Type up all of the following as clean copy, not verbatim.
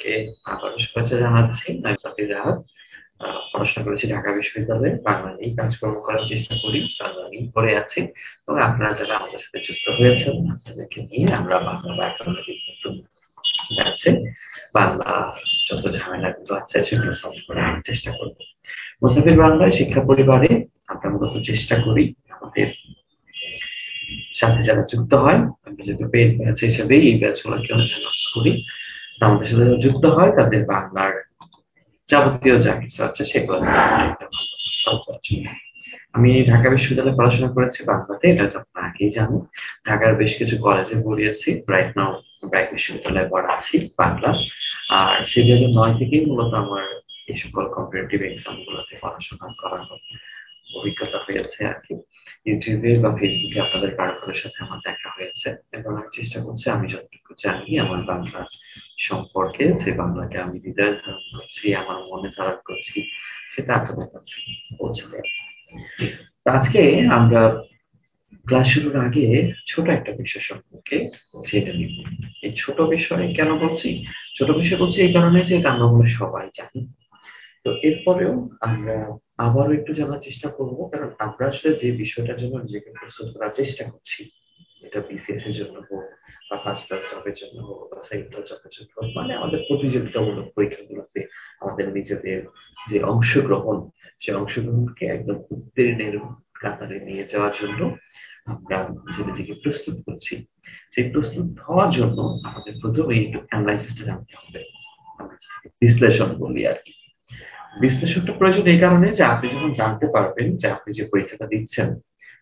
কে আবারও শুভেচ্ছা জানাচ্ছি। আমি সাফিজ আহাদ। পড়াশোনা করেছি ঢাকা বিশ্ববিদ্যালয়ে। বাংলা নিয়েই কাজকর্ম করার চেষ্টা করি। বাংলা নিয়েই পড়ে আছি। এবং আপনারা যারা আমাদের সাথে যুক্ত হয়েছেন, আপনাদেরকে নিয়ে আমরা বাংলা ব্যাকরণের নতুন ব্যাচে বাংলা যত ঝামেলাগুলো আছে সেগুলো সলভ করার চেষ্টা করব। মুসাফির বাংলায় শিক্ষা পরিবারে আমরা মূলত চেষ্টা করি আমাদের সাথে যারা যুক্ত হয়, আমরা যেহেতু পেইড ব্যাচ হিসেবেই এই ব্যাচগুলোকে অ্যানাউন্স করি, আমাদের সাথে যারা যুক্ত হয় তাদের বাংলার যাবতীয় যা কিছু আছে সেগুলো সলভ করার জন্য। আমি ঢাকা বিশ্ববিদ্যালয়ে পড়াশোনা করেছি বাংলাতে, এটা তো আপনারা আগেই জানো। ঢাকার বেশ কিছু কলেজে পড়িয়েছি। রাইট নাও ব্র্যাক বিশ্ববিদ্যালয়ে পড়াচ্ছি বাংলা। আর সেই 2009 থেকেই মূলত আমার এই সকল কম্পিটিটিভ এক্সাম গুলোতে পড়াশোনা করার অভিজ্ঞতা হয়েছে আর কি। ইউটিউবে বা ফেসবুকে আপনাদের কারোর সাথে আমার দেখা হয়েছে, এবং আমি চেষ্টা করছি আমি যতটুকু জানি আমার বাংলা সম্পর্কে, যে বাংলাকে আমি হৃদয়ে ধারণ করছি, আমার মনে ধারণ করছি, সেটা আপনাদের কাছে পৌঁছে দেয়। আজকে আমরা ক্লাস শুরুর আগে ছোট একটা বিষয় সম্পর্কে জেনে নিব। এই ছোট বিষয় কেন বলছি? ছোট বিষয় বলছি এই কারণে যে এটা আমরা মনে সবাই জানি। তো এরপরেও আমরা আবারও একটু জানার চেষ্টা করব, কারণ আমরা আসলে যে বিষয়টার জন্য নিজেকে প্রস্তুত করার চেষ্টা করছি, এটা বিসিএস এর জন্য হোক বা ফার্স্ট ক্লাস জবের জন্য হোক বা সেকেন্ড ক্লাস জবের জন্য হোক, মানে আমাদের প্রতিযোগিতামূলক পরীক্ষাগুলোতে আমাদের নিজেদের যে অংশগ্রহণ, সেই অংশগ্রহণকে একদম উত্তীর্ণের কাতারে নিয়ে যাওয়ার জন্য আমরা নিজেদেরকে প্রস্তুত করছি। সেই প্রস্তুত হওয়ার জন্য আমাদের প্রথমে একটু অ্যানালাইসিসটা জানতে হবে, আমরা বিশ্লেষণ বলি আর কি। বিশ্লেষণটা প্রয়োজন এই কারণে যে আপনি যখন জানতে পারবেন যে আপনি যে পরীক্ষাটা দিচ্ছেন,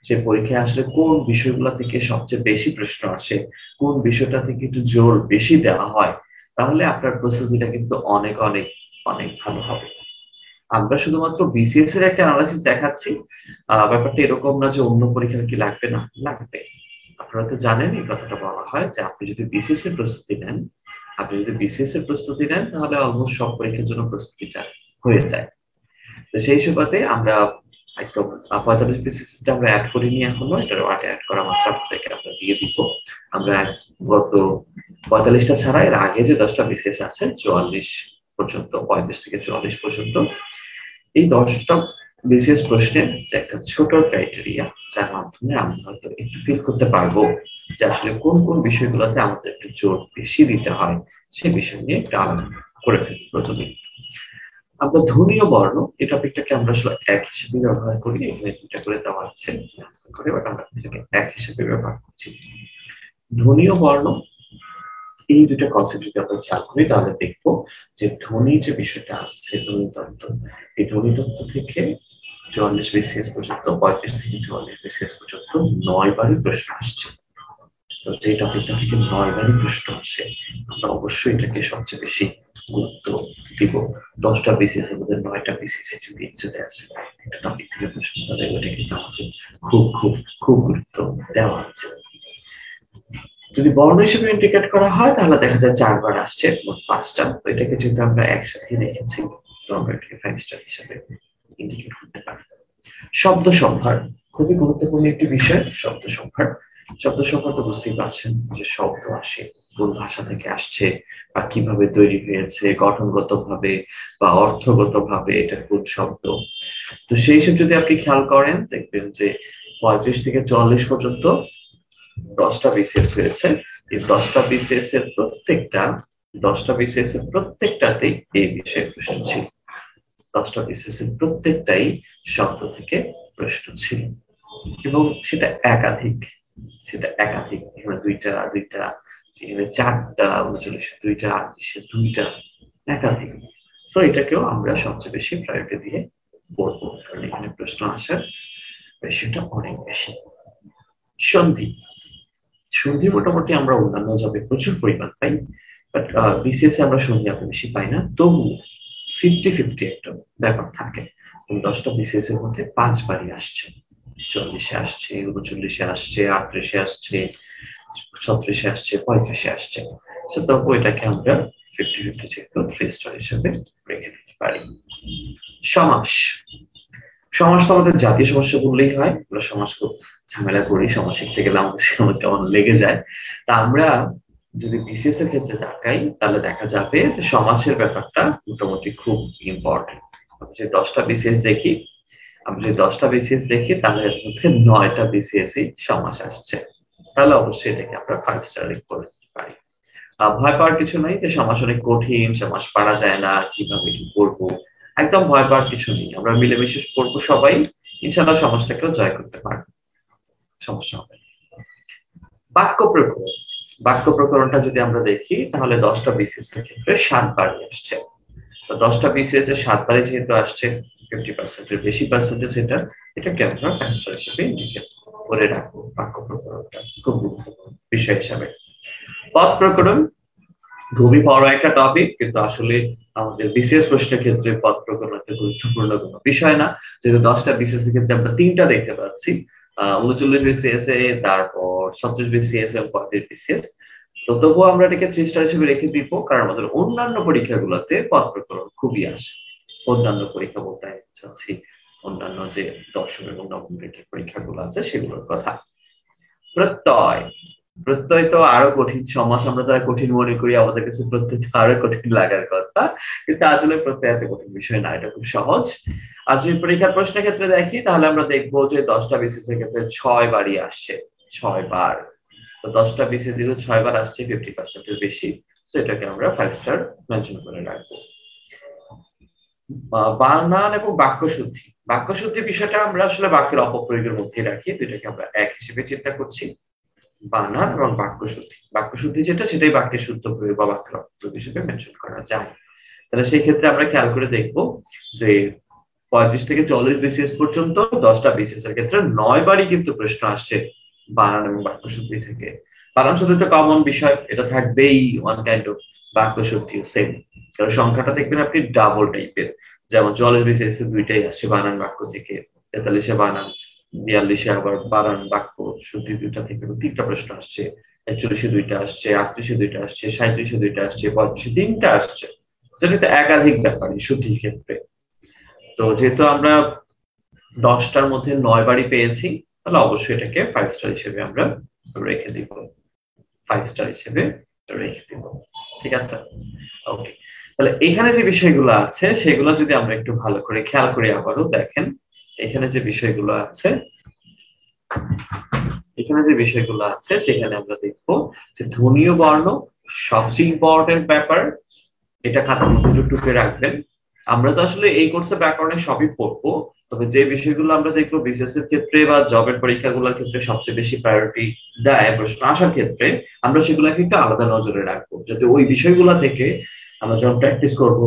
সেই পরীক্ষায় আসলে কোন বিষয়গুলো থেকে সবচেয়ে বেশি প্রশ্ন আসে, কোন বিষয়টা থেকে একটু জোর বেশি দেওয়া হয়, তাহলে আপনার প্রস্তুতিটা কিন্তু অনেক অনেক অনেক ভালো হবে। আমরা শুধুমাত্র বিসিএস এর একটা অ্যানালাইসিস দেখাচ্ছি, ব্যাপারটা এরকম না যে অন্য পরীক্ষার কি লাগবে না, লাগবে। আপনারা তো জানেন এই কথাটা বলা হয় যে আপনি যদি বিসিএস এর প্রস্তুতি নেন, তাহলে অলমোস্ট সব পরীক্ষার জন্য প্রস্তুতিটা হয়ে যায়। তো সেই সুবাদে আমরা একদম 45 পিসিসটা আমরা অ্যাড করিনি এখনো, এটার অ্যাড করা মাত্র আপনাদেরকে আমরা দিয়ে দিব। আমরা গত 45টা ছাড়া এর আগে যে 10টা বিসিএস আছে 44 পর্যন্ত, 35 থেকে 44 পর্যন্ত, এই 10টা বিসিএস প্রশ্নের একটা ছোট ক্রাইটেরিয়া, যার মাধ্যমে আমরা হয়তো একটু ফিল করতে পারবো যে আসলে কোন কোন বিষয়গুলোতে আমাদের একটু জোর বেশি দিতে হয়, সেই বিষয় নিয়ে একটু আলোচনা করে ফেলি। প্রথমে আমরা ধ্বনি ও বর্ণ এই টপিকটাকে আমরা আসলে এক হিসেবে ব্যবহার করি। এখানে দুটা করে দেওয়া আছে করে, বাট আমরা এটাকে এক হিসেবে ব্যবহার করছি। ধ্বনি ও বর্ণ এই দুটো কনসেপ্ট যদি আমরা খেয়াল করি, তাহলে দেখবো যে ধ্বনি যে বিষয়টা আছে, ধ্বনি তত্ত্ব, এই ধ্বনি তত্ত্ব থেকে 44 বিসিএস পর্যন্ত, 35 থেকে 44 বিসিএস পর্যন্ত 9 বারই প্রশ্ন আসছে। তো যে টপিকটা থেকে 9 বারই প্রশ্ন আসে, আমরা অবশ্যই এটাকে সবচেয়ে বেশি গুরুত্ব দিব। 10টা বিসিএস এর মধ্যে 9টা বিসিএস যদি চলে আসে একটা টপিক থেকে প্রশ্ন, তাহলে ওটা কিন্তু আমাকে খুব খুব খুব গুরুত্ব দেওয়া হচ্ছে। যদি বর্ণ হিসেবে ইন্ডিকেট করা হয়, তাহলে দেখা যায় 4 বার আসছে, মোট 5টা। তো এটাকে যেহেতু আমরা একসাথে রেখেছি, তো আমরা এটাকে 5 স্টার হিসেবে ইন্ডিকেট করতে পারি। শব্দ সম্ভার খুবই গুরুত্বপূর্ণ একটি বিষয়। শব্দ সম্ভার তো বুঝতেই পারছেন যে শব্দ আসে কোন ভাষা থেকে আসছে বা কিভাবে তৈরি হয়েছে, গঠনগত ভাবে বা অর্থগত ভাবে এটা কোন শব্দ। তো সেই সব যদি আপনি খেয়াল করেন, দেখবেন যে 35 থেকে 44 পর্যন্ত 10টা বিসিএস হয়েছে। এই 10টা বিসিএস এর প্রত্যেকটাতেই এই বিষয়ে প্রশ্ন ছিল। 10টা বিসিএস এর প্রত্যেকটাই শব্দ থেকে প্রশ্ন ছিল, এবং সেটা একাধিক এখানে দুইটা দুইটা, এখানে 4টা 39, 2টা 38, 2টা, একাধিক। তো এটাকেও আমরা সবচেয়ে বেশি প্রায়োরিটি দিয়ে পড়বো, কারণ এখানে প্রশ্ন আসার বিষয়টা অনেক বেশি। সন্ধি সন্ধি মোটামুটি আমরা অন্যান্য জবে প্রচুর পরিমাণ পাই, বাট বিসিএস এ আমরা সন্ধি এত বেশি পাই না। তবু 50-50 একটা ব্যাপার থাকে। 10টা বিসিএস এর মধ্যে 5 বারই আসছে, 40-এ আসছে, 39-এ আসছে, 38-এ আসছে, 36-এ আসছে, 35-এ আসছে। তবু এটাকে আমরা 50-50 যেহেতু 3 স্টার হিসেবে রেখে দিতে পারি। সমাস সমাস তো আমাদের জাতীয় সমস্যা বললেই হয়। আমরা সমাজ খুব ঝামেলা করি, সমাজ শিখতে গেলে আমাদের সময় কেমন লেগে যায়। তা আমরা যদি বিসিএস এর ক্ষেত্রে তাকাই তাহলে দেখা যাবে যে সমাসের ব্যাপারটা মোটামুটি খুব ইম্পর্টেন্ট। আমি যদি 10টা বিসিএস দেখি, তাহলে এর মধ্যে 9টা বিসিএস সমাস আসছে। তাহলে অবশ্যই এটাকে আমরা 5 স্টার করে দিতে পারি। ভয় পাওয়ার কিছু নাই যে সমাস অনেক কঠিন, সমাস পারা যায় না, কিভাবে কি করবো, একদম ভয় পাওয়ার কিছু নেই। আমরা মিলেমিশে করবো সবাই, ইনশাআল্লাহ সমাজটাকেও জয় করতে পারবো, সমস্যা হবে না। বাক্য প্রকরণ, যদি আমরা দেখি তাহলে 10টা বিসিএস এর ক্ষেত্রে 7বারই আসছে। তো 10টা বিসিএস এর 7বারই যেহেতু আসছে, 50% এর বেশি পার্সেন্টেজ, এটাকে আমরা ফ্যাক্টর হিসেবে ইন্ডিকেট করে রাখবো। বাক্য প্রকরণটা খুব গুরুত্বপূর্ণ বিষয় হিসাবে। পদ প্রকরণ খুবই বড় একটা টপিক, কিন্তু আসলে আমাদের বিসিএস প্রশ্নের ক্ষেত্রে পদ প্রকরণ একটা গুরুত্বপূর্ণ কোনো বিষয় না। যেহেতু 10টা বিসিএস এর ক্ষেত্রে আমরা 3টা দেখতে পাচ্ছি, 39 বিসিএস এ, তারপর 36 বিসিএস এবং 35 বিসিএস। তো তবুও আমরা এটাকে 3 স্টার হিসেবে রেখে দিব, কারণ আমাদের অন্যান্য পরীক্ষাগুলোতে পদ প্রকরণ খুবই আসে। অন্যান্য পরীক্ষা বলতে আমি চাচ্ছি অন্যান্য যে দশম এবং নবম গ্রেডের পরীক্ষাগুলো আছে সেগুলোর কথা। প্রত্যয়, তো আরো কঠিন। সমাস আমরা তারা কঠিন মনে করি, আমাদের কাছে প্রত্যয় আরো কঠিন লাগার কথা, কিন্তু আসলে প্রত্যয় এত কঠিন বিষয় না, এটা খুব সহজ। আর যদি পরীক্ষার প্রশ্নের ক্ষেত্রে দেখি তাহলে আমরা দেখবো যে 10টা বিসিএস এর ক্ষেত্রে 6বারই আসছে, 6বার। তো 10টা বিসিএস যেহেতু 6বার আসছে, 50% এর বেশি, তো এটাকে আমরা 5 স্টার মেনশন করে রাখবো। বানান এবং বাক্য শুদ্ধি বিষয়টা আমরা আসলে বাক্যের অপপ্রয়োগের মধ্যে রাখি, দুইটাকে আমরা এক হিসেবে চিন্তা করছি। বানান এবং বাক্য শুদ্ধি যেটা, সেটাই বাক্যের শুদ্ধ প্রয়োগ বা বাক্যের অপপ্রয়োগ হিসেবে মেনশন করা যায়। তাহলে সেই ক্ষেত্রে আমরা খেয়াল করে দেখবো যে 35 থেকে 40 বিসিএস পর্যন্ত 10টা বিসিএস এর ক্ষেত্রে 9বারই কিন্তু প্রশ্ন আসছে বানান এবং বাক্য শুদ্ধি থেকে। বানান শুদ্ধি তো কমন বিষয়, এটা থাকবেই ওয়ান কাইন্ড অফ। বাক্য শুদ্ধিও সেম, কারণ সংখ্যাটা দেখবেন আপনি ডাবল টাইপের। যেমন 44 বিসিএস এ দুইটাই আসছে বানান বাক্য থেকে, 43-এ বানান, 42-এ আবার বানান বাক্য শুদ্ধি দুইটা থেকে 3টা প্রশ্ন আসছে, 41-এ 2টা আসছে, 38-এ 2টা আসছে, 37-এ 2টা আসছে, 35-এ 3টা আসছে। সেটা তো একাধিক ব্যাপার শুদ্ধির ক্ষেত্রে। তো যেহেতু আমরা 10টার মধ্যে 9বারই পেয়েছি, তাহলে অবশ্যই এটাকে 5 স্টার হিসেবে আমরা রেখে দিব, 5 স্টার হিসেবে রেখে দিব। ঠিক আছে, ওকে। তাহলে এখানে যে বিষয়গুলো আছে সেগুলো যদি আমরা একটু ভালো করে খেয়াল করি, আবারও দেখেন এখানে যে বিষয়গুলো আছে, সেখানে আমরা দেখবো যে ধ্বনীয় বর্ণ সবচেয়ে ইম্পর্টেন্ট ব্যাপার, এটা খাতার মধ্যে টুকে রাখবেন। আমরা তো আসলে এই কোর্সে ব্যাকরণে সবই পড়বো, তবে যে বিষয়গুলো আমরা দেখবো বিসিএস এর ক্ষেত্রে বা জবের পরীক্ষাগুলোর ক্ষেত্রে সবচেয়ে বেশি প্রায়োরিটি দেয় প্রশ্ন আসার ক্ষেত্রে, আমরা সেগুলোকে একটু আলাদা নজরে রাখবো, যাতে ওই বিষয়গুলো থেকে আমরা যখন প্র্যাকটিস করব,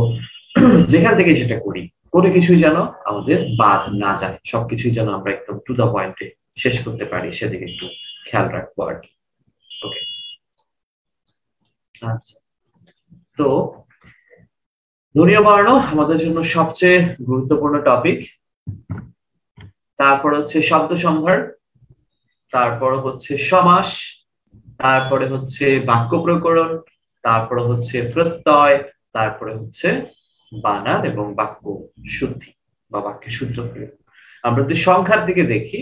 যেখান থেকে সেটা করি, কোনো কিছুই যেন আমাদের বাদ না যায়, সবকিছুই যেন আমরা একদম টু দা পয়েন্টে শেষ করতে পারি, সেদিকে একটু খেয়াল রাখবো আর কি। ওকে, আচ্ছা। তো ধ্বনীয় বর্ণ আমাদের জন্য সবচেয়ে গুরুত্বপূর্ণ টপিক। তারপর হচ্ছে শব্দ সম্ভার, তারপর হচ্ছে সমাস, তারপরে হচ্ছে বাক্য প্রকরণ, তারপরে হচ্ছে প্রত্যয়, তারপরে হচ্ছে বানান এবং বাক্য শুদ্ধি বা বাক্যের শুদ্ধ প্রয়োগ। আমরা যদি সংখ্যার দিকে দেখি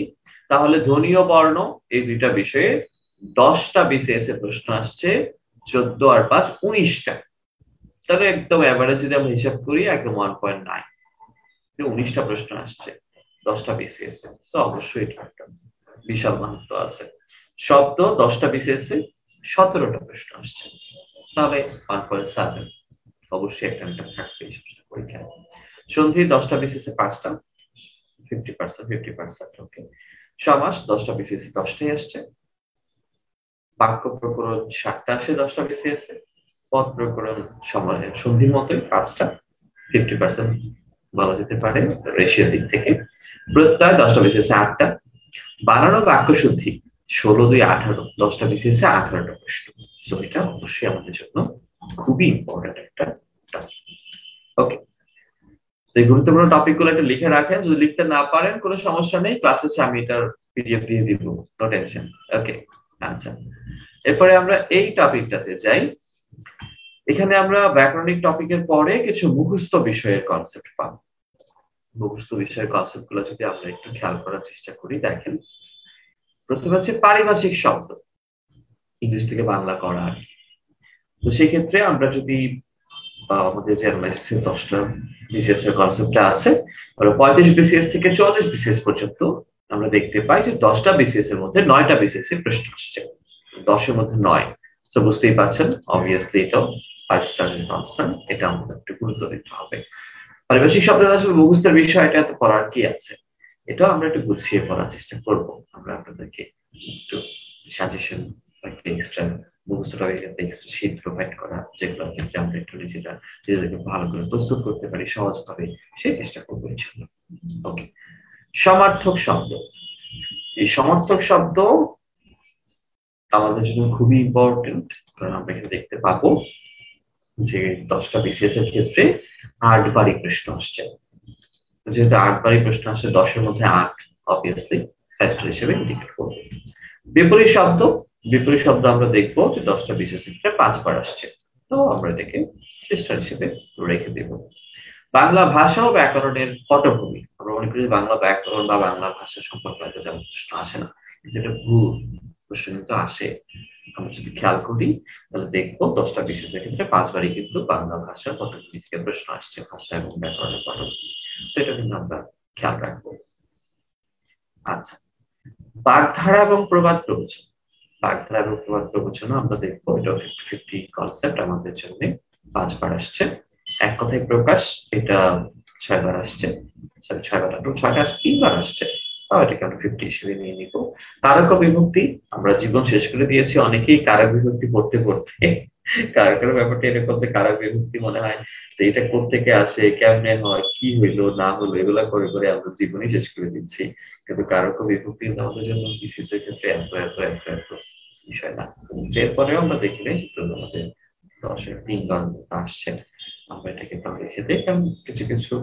তাহলে ধ্বনীয় বর্ণ এই দুইটা বিষয়ে 10টা বিসিএস এর প্রশ্ন আসছে, 14 আর 5 19টা। তাহলে একদম এভারেজ যদি আমরা হিসাব করি একদম 1.9, 19টা প্রশ্ন আসছে 10টা বিসিএস এ, তো অবশ্যই এটা একটা বিশাল মাহাত্ম্য আছে। শব্দ 10টা বিসিএস এ 17টা প্রশ্ন আসছে, তাহলে 1.7 অবশ্যই একটা থাকবে পরীক্ষায়। সন্ধি 10টা বিসিএস এ 5টা, 50%। ওকে। সমাস 10টা বিসিএস এ 10টাই আসছে। বাক্য প্রকরণ 7টা আসে 10টা বিসিএস এ। পদ প্রকরণ সময় সন্ধির মতোই 5টা, 50% বলা যেতে পারে রেশিওর দিক থেকে। প্রত্যয় 10টা বিসিএস এ 8টা। বানানো বাক্য শুদ্ধি 16 2 18, 10টা বিসিএস এ 18টা প্রশ্ন। সো এটা অবশ্যই আমাদের জন্য খুবই ইম্পর্টেন্ট একটা টপিক। ওকে, এই গুরুত্বপূর্ণ টপিক গুলো একটা লিখে রাখেন, যদি লিখতে না পারেন কোনো সমস্যা নেই, ক্লাসে আমি এটার পিডিএফ দিয়ে দিব, নো টেনশন। ওকে, আচ্ছা। এরপরে আমরা এই টপিকটাতে যাই। এখানে আমরা ব্যাকরণিক টপিকের পরে কিছু মুখস্থ বিষয়ের কনসেপ্ট পাবো। মুখস্থ বিষয়ের কনসেপ্ট গুলো যদি আমরা একটু খেয়াল করার চেষ্টা করি, দেখেন প্রথমে হচ্ছে পারিভাষিক শব্দ, ইংলিশ থেকে বাংলা করা আর কি। তো সেই ক্ষেত্রে আমরা যদি আমাদের যে অ্যানালাইসিসের 10টা বিসিএস এর কনসেপ্টটা আছে, 35 বিসিএস থেকে 44 বিসিএস পর্যন্ত আমরা দেখতে পাই যে 10টা বিসিএস এর মধ্যে 9টা বিসিএস এর প্রশ্ন আসছে, 10 এর মধ্যে 9। তো বুঝতেই পারছেন অবভিয়াসলি এটা 5 স্টার কনসার্ন, এটা আমাদের একটু গুরুত্ব দিতে হবে। পারিভাষিক শব্দ আসলে মুখস্থের বিষয়টা এত পড়ার কি আছে, এটা আমরা একটু গুছিয়ে পড়ার চেষ্টা করব। আমরা আপনাদেরকে একটু সাজেশন বা এক্সট্রা মুখস্থটা এক্সট্রা শীট প্রোভাইড করা, যেগুলোর ক্ষেত্রে আমরা একটু নিজেদেরকে ভালো করে প্রস্তুত করতে পারি সহজভাবে, সেই চেষ্টা করবো ইনশাআল্লাহ। ওকে, সমার্থক শব্দ। এই সমার্থক শব্দ আমাদের জন্য খুবই ইম্পর্টেন্ট, কারণ আমরা এখানে দেখতে পাবো যে 10টা বিসিএস এর ক্ষেত্রে 8 বারই প্রশ্ন আসছে। যেহেতু 8 বারই প্রশ্ন আসছে, 10-এর মধ্যে 8 অবভিয়াসলি ফ্যাক্টর হিসেবে ইন্ডিকেট করব। বিপরীত শব্দ, বিপরীত শব্দ আমরা দেখবো যে 10টা বিসিএস এর ক্ষেত্রে 5 বার আসছে, তো আমরা এটাকে চেষ্টা হিসেবে রেখে দেব। বাংলা ভাষা ও ব্যাকরণের পটভূমি। আমরা মনে করি বাংলা ব্যাকরণ বা বাংলা ভাষা সম্পর্কে হয়তো তেমন প্রশ্ন আসে না, কিন্তু এটা ভুল, প্রশ্ন কিন্তু আসে। আমরা যদি খেয়াল করি তাহলে দেখবো 10টা বিসিএস এর ক্ষেত্রে 5 বারই কিন্তু বাংলা ভাষার পটভূমি থেকে প্রশ্ন আসছে, ভাষা এবং ব্যাকরণের পটভূমি, সেটা কিন্তু আমরা খেয়াল রাখবো। আচ্ছা, বাগধারা এবং প্রবাদ প্রবচন। বাগধারা এবং প্রবাদ প্রবচন আমরা দেখবো, এটা 50-50 কনসেপ্ট আমাদের জন্য 5 বার আসছে। এক কথায় প্রকাশ, এটা 6 বার আসছে, সরি 6 বার না, 6টা 3 বার আসছে, তাও এটাকে আমরা 50 হিসেবে নিয়ে নিব। কারক বিভক্তি, আমরা জীবন শেষ করে দিয়েছি অনেকেই কারক বিভক্তি পড়তে পড়তে। কারকের ব্যাপারটা এরকম যে কারক বিভক্তি মনে হয় যে এটা কোত্থেকে আসে, কেমনে হয়, কি হইলো না হলো, এগুলা করে করে আমরা জীবনই শেষ করে দিচ্ছি। কিন্তু কারক বিভক্তি আমাদের জন্য বিসিএস এর ক্ষেত্রে এত এত এত এত বিষয় না। এরপরেও আমরা দেখি নাই যেহেতু আমাদের 10-এর 3 বার আসছে, আমরা এটাকে তাহলে রেখে দিই, কারণ কিছু কিছু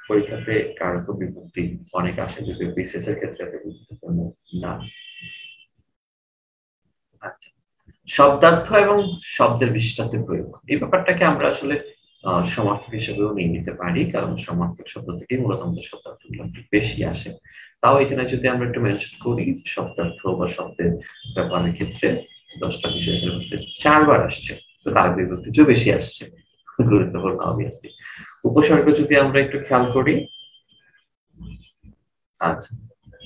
পরীক্ষাতে কারক বিভক্তি অনেক আসে, যদি বিসিএস এর ক্ষেত্রে এত গুরুত্বপূর্ণ না। আচ্ছা, শব্দার্থ এবং শব্দের বিশিষ্টার্থ প্রয়োগ, এই ব্যাপারটাকে আমরা আসলে সমার্থক হিসেবেও নিয়ে নিতে পারি, কারণ সমার্থক শব্দ থেকেই মূলত আমাদের শব্দার্থগুলো একটু বেশি আসে। তাও এখানে যদি আমরা একটু মেনশন করি, শব্দার্থ বা শব্দের ব্যবহারের ক্ষেত্রে 10টা বিশেষের মধ্যে 4 বার আসছে, তো কারক বিভক্তিও বেশি আসছে, গুরুত্বপূর্ণ অবভিয়াসলি। উপসর্গ যদি আমরা একটু খেয়াল করি, আচ্ছা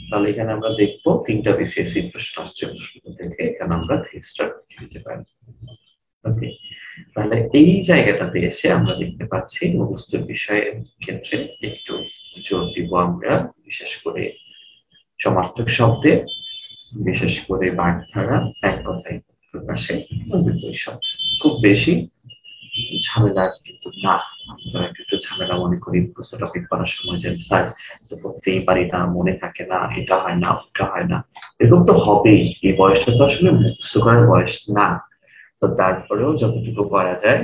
তাহলে এখানে আমরা দেখবো 3টা বিসিএসসি প্রশ্ন আসছে, প্রশ্ন থেকে এখানে আমরা 3 স্টার দিতে পারি। ওকে, তাহলে এই জায়গাটাতে এসে আমরা দেখতে পাচ্ছি মুখস্থ বিষয়ের ক্ষেত্রে একটু জোর দিব আমরা, বিশেষ করে সমার্থক শব্দে, বিশেষ করে বাগধারা, এক কথায় প্রকাশে বিপরীত শব্দ। খুব বেশি ঝামেলা কিন্তু না, আমরা একটু ঝামেলা মনে করি মুখস্থ টপিক করার সময় যে স্যার তো করতেই পারি না, মনে থাকে না, এটা হয় না, ওটা হয় না, এরকম তো হবেই। এই বয়সটা তো আসলে মুখস্থ করার বয়স না, তো তারপরেও যতটুকু করা যায়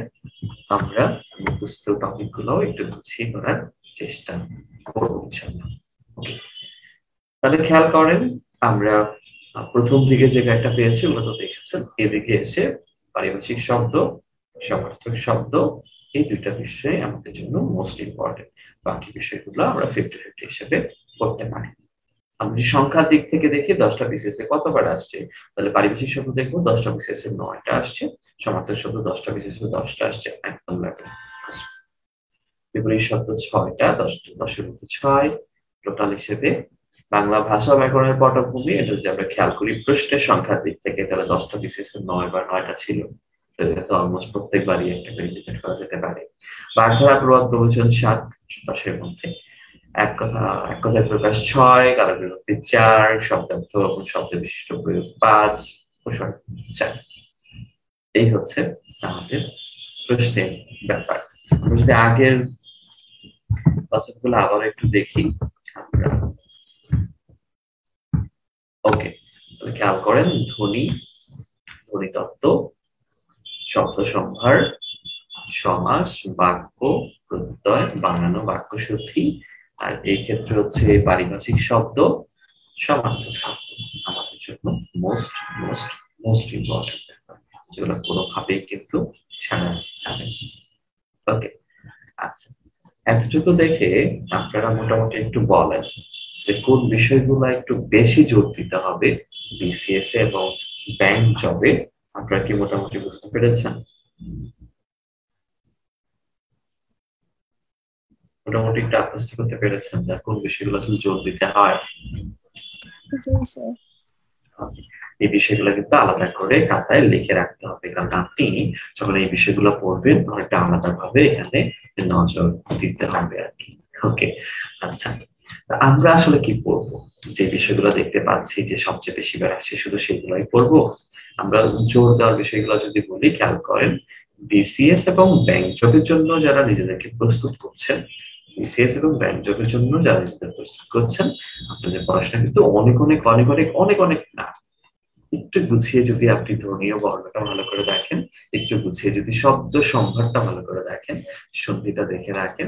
আমরা মুখস্থ টপিক গুলো একটু গুছিয়ে করার চেষ্টা করবো ইনশাআল্লাহ। তাহলে খেয়াল করেন, আমরা প্রথম দিকে যে গাইডটা পেয়েছি ওগুলো তো দেখেছেন, এদিকে এসে পারিভাষিক শব্দ, সমার্থক শব্দ, এই দুইটা বিষয় আমাদের জন্য মোস্ট ইম্পর্টেন্ট। বাকি বিষয়গুলো আমরা 50-50 হিসেবে করতে পারি। আমরা যদি সংখ্যার দিক থেকে দেখি 10টা বিসিএস এ কতবার আসছে, তাহলে পারিভাষিক শব্দ দেখবো 10টা বিসিএস এ 9টা আসছে, সমার্থক শব্দ 10টা বিসিএস এ 10টা আসছে, একদম লেভেল। বিপরীত শব্দ 6টা, 10-10-এর মধ্যে 6 টোটাল হিসেবে। বাংলা ভাষা ব্যাকরণের পটভূমি, এটা যদি আমরা খেয়াল করি প্রশ্নের সংখ্যার দিক থেকে, তাহলে 10টা বিসিএস এ 9 বা 9টা ছিল, এটা তো অলমোস্ট প্রত্যেকবারই একটা করে রিপিট করা যেতে পারে। বাগধারা প্রবাদ প্রবচন 7, 10-এর মধ্যে। এক কথায় প্রকাশ 6, কারক বিভক্তি 4, শব্দার্থ এবং শব্দ বিশিষ্ট প্রয়োগ 5, উপসর্গ 4। এই হচ্ছে আমাদের প্রশ্নের ব্যাপার। আমরা যদি আগের কনসেপ্টগুলো আবার একটু দেখি আমরা, ওকে তাহলে খেয়াল করেন ধ্বনি, ধ্বনিতত্ত্ব, শব্দ সম্ভার, সমাস, বাক্য, প্রত্যয়, বানানো, বাক্য শুদ্ধি, আর এই ক্ষেত্রে হচ্ছে পারিভাষিক শব্দ, সমার্থক শব্দ আমাদের জন্য মোস্ট মোস্ট মোস্ট ইম্পর্টেন্ট ব্যাপার, যেগুলো কোনোভাবেই কিন্তু ছাড়া যাবে না। ওকে, আচ্ছা এতটুকু দেখে আপনারা মোটামুটি একটু বলেন যে কোন বিষয়গুলো একটু বেশি জোর দিতে হবে বিসিএস এবং ব্যাংক জবে, আপনারা কি মোটামুটি বুঝতে পেরেছেন? মোটামুটি একটু আত্মস্থ করতে পেরেছেন যে কোন বিষয়গুলো আসলে জোর দিতে হয়। জি স্যার। এই বিষয়গুলো কিন্তু আলাদা করে খাতায় লিখে রাখতে হবে, কারণ আপনি যখন এই বিষয়গুলো পড়বেন অনেকটা আলাদা ভাবে এখানে নজর দিতে হবে আর কি। ওকে, আচ্ছা, তা আমরা আসলে কি পড়বো? যে বিষয়গুলো দেখতে পাচ্ছি যে সবচেয়ে বেশি বার আসছে শুধু সেগুলোই পড়বো? আমরা জোর দেওয়ার বিষয়গুলো যদি বলি, খেয়াল করেন, বিসিএস এবং ব্যাংক জবের জন্য যারা নিজেদেরকে প্রস্তুত করছেন, বিসিএস এবং ব্যাংক জবের জন্য যারা নিজেদের প্রস্তুত করছেন, আপনাদের পড়াশোনা কিন্তু অনেক অনেক অনেক অনেক অনেক অনেক না। একটু গুছিয়ে যদি আপনি ধ্বনীয় বর্ণটা ভালো করে দেখেন, একটু গুছিয়ে যদি শব্দ সম্ভারটা ভালো করে দেখেন, সন্ধিটা দেখে রাখেন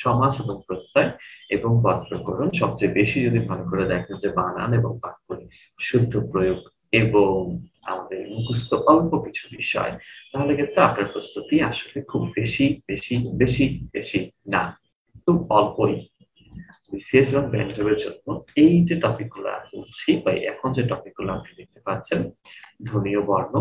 সমাস এবং প্রত্যয় এবং পত্রকরণ, সবচেয়ে বেশি যদি ভালো করে দেখেন যে বানান এবং বাক্য শুদ্ধ প্রয়োগ এবং আমাদের মুখস্থ অল্প কিছু বিষয়, তাহলে কিন্তু আপনার প্রস্তুতি আসলে খুব বেশি বেশি বেশি বেশি না, খুব অল্পই। বিসিএস এবং ব্যাংক জবের জন্য এই যে টপিক গুলো বলছি বা এখন যে টপিক গুলো আপনি দেখতে পাচ্ছেন, ধ্বনীয় বর্ণ,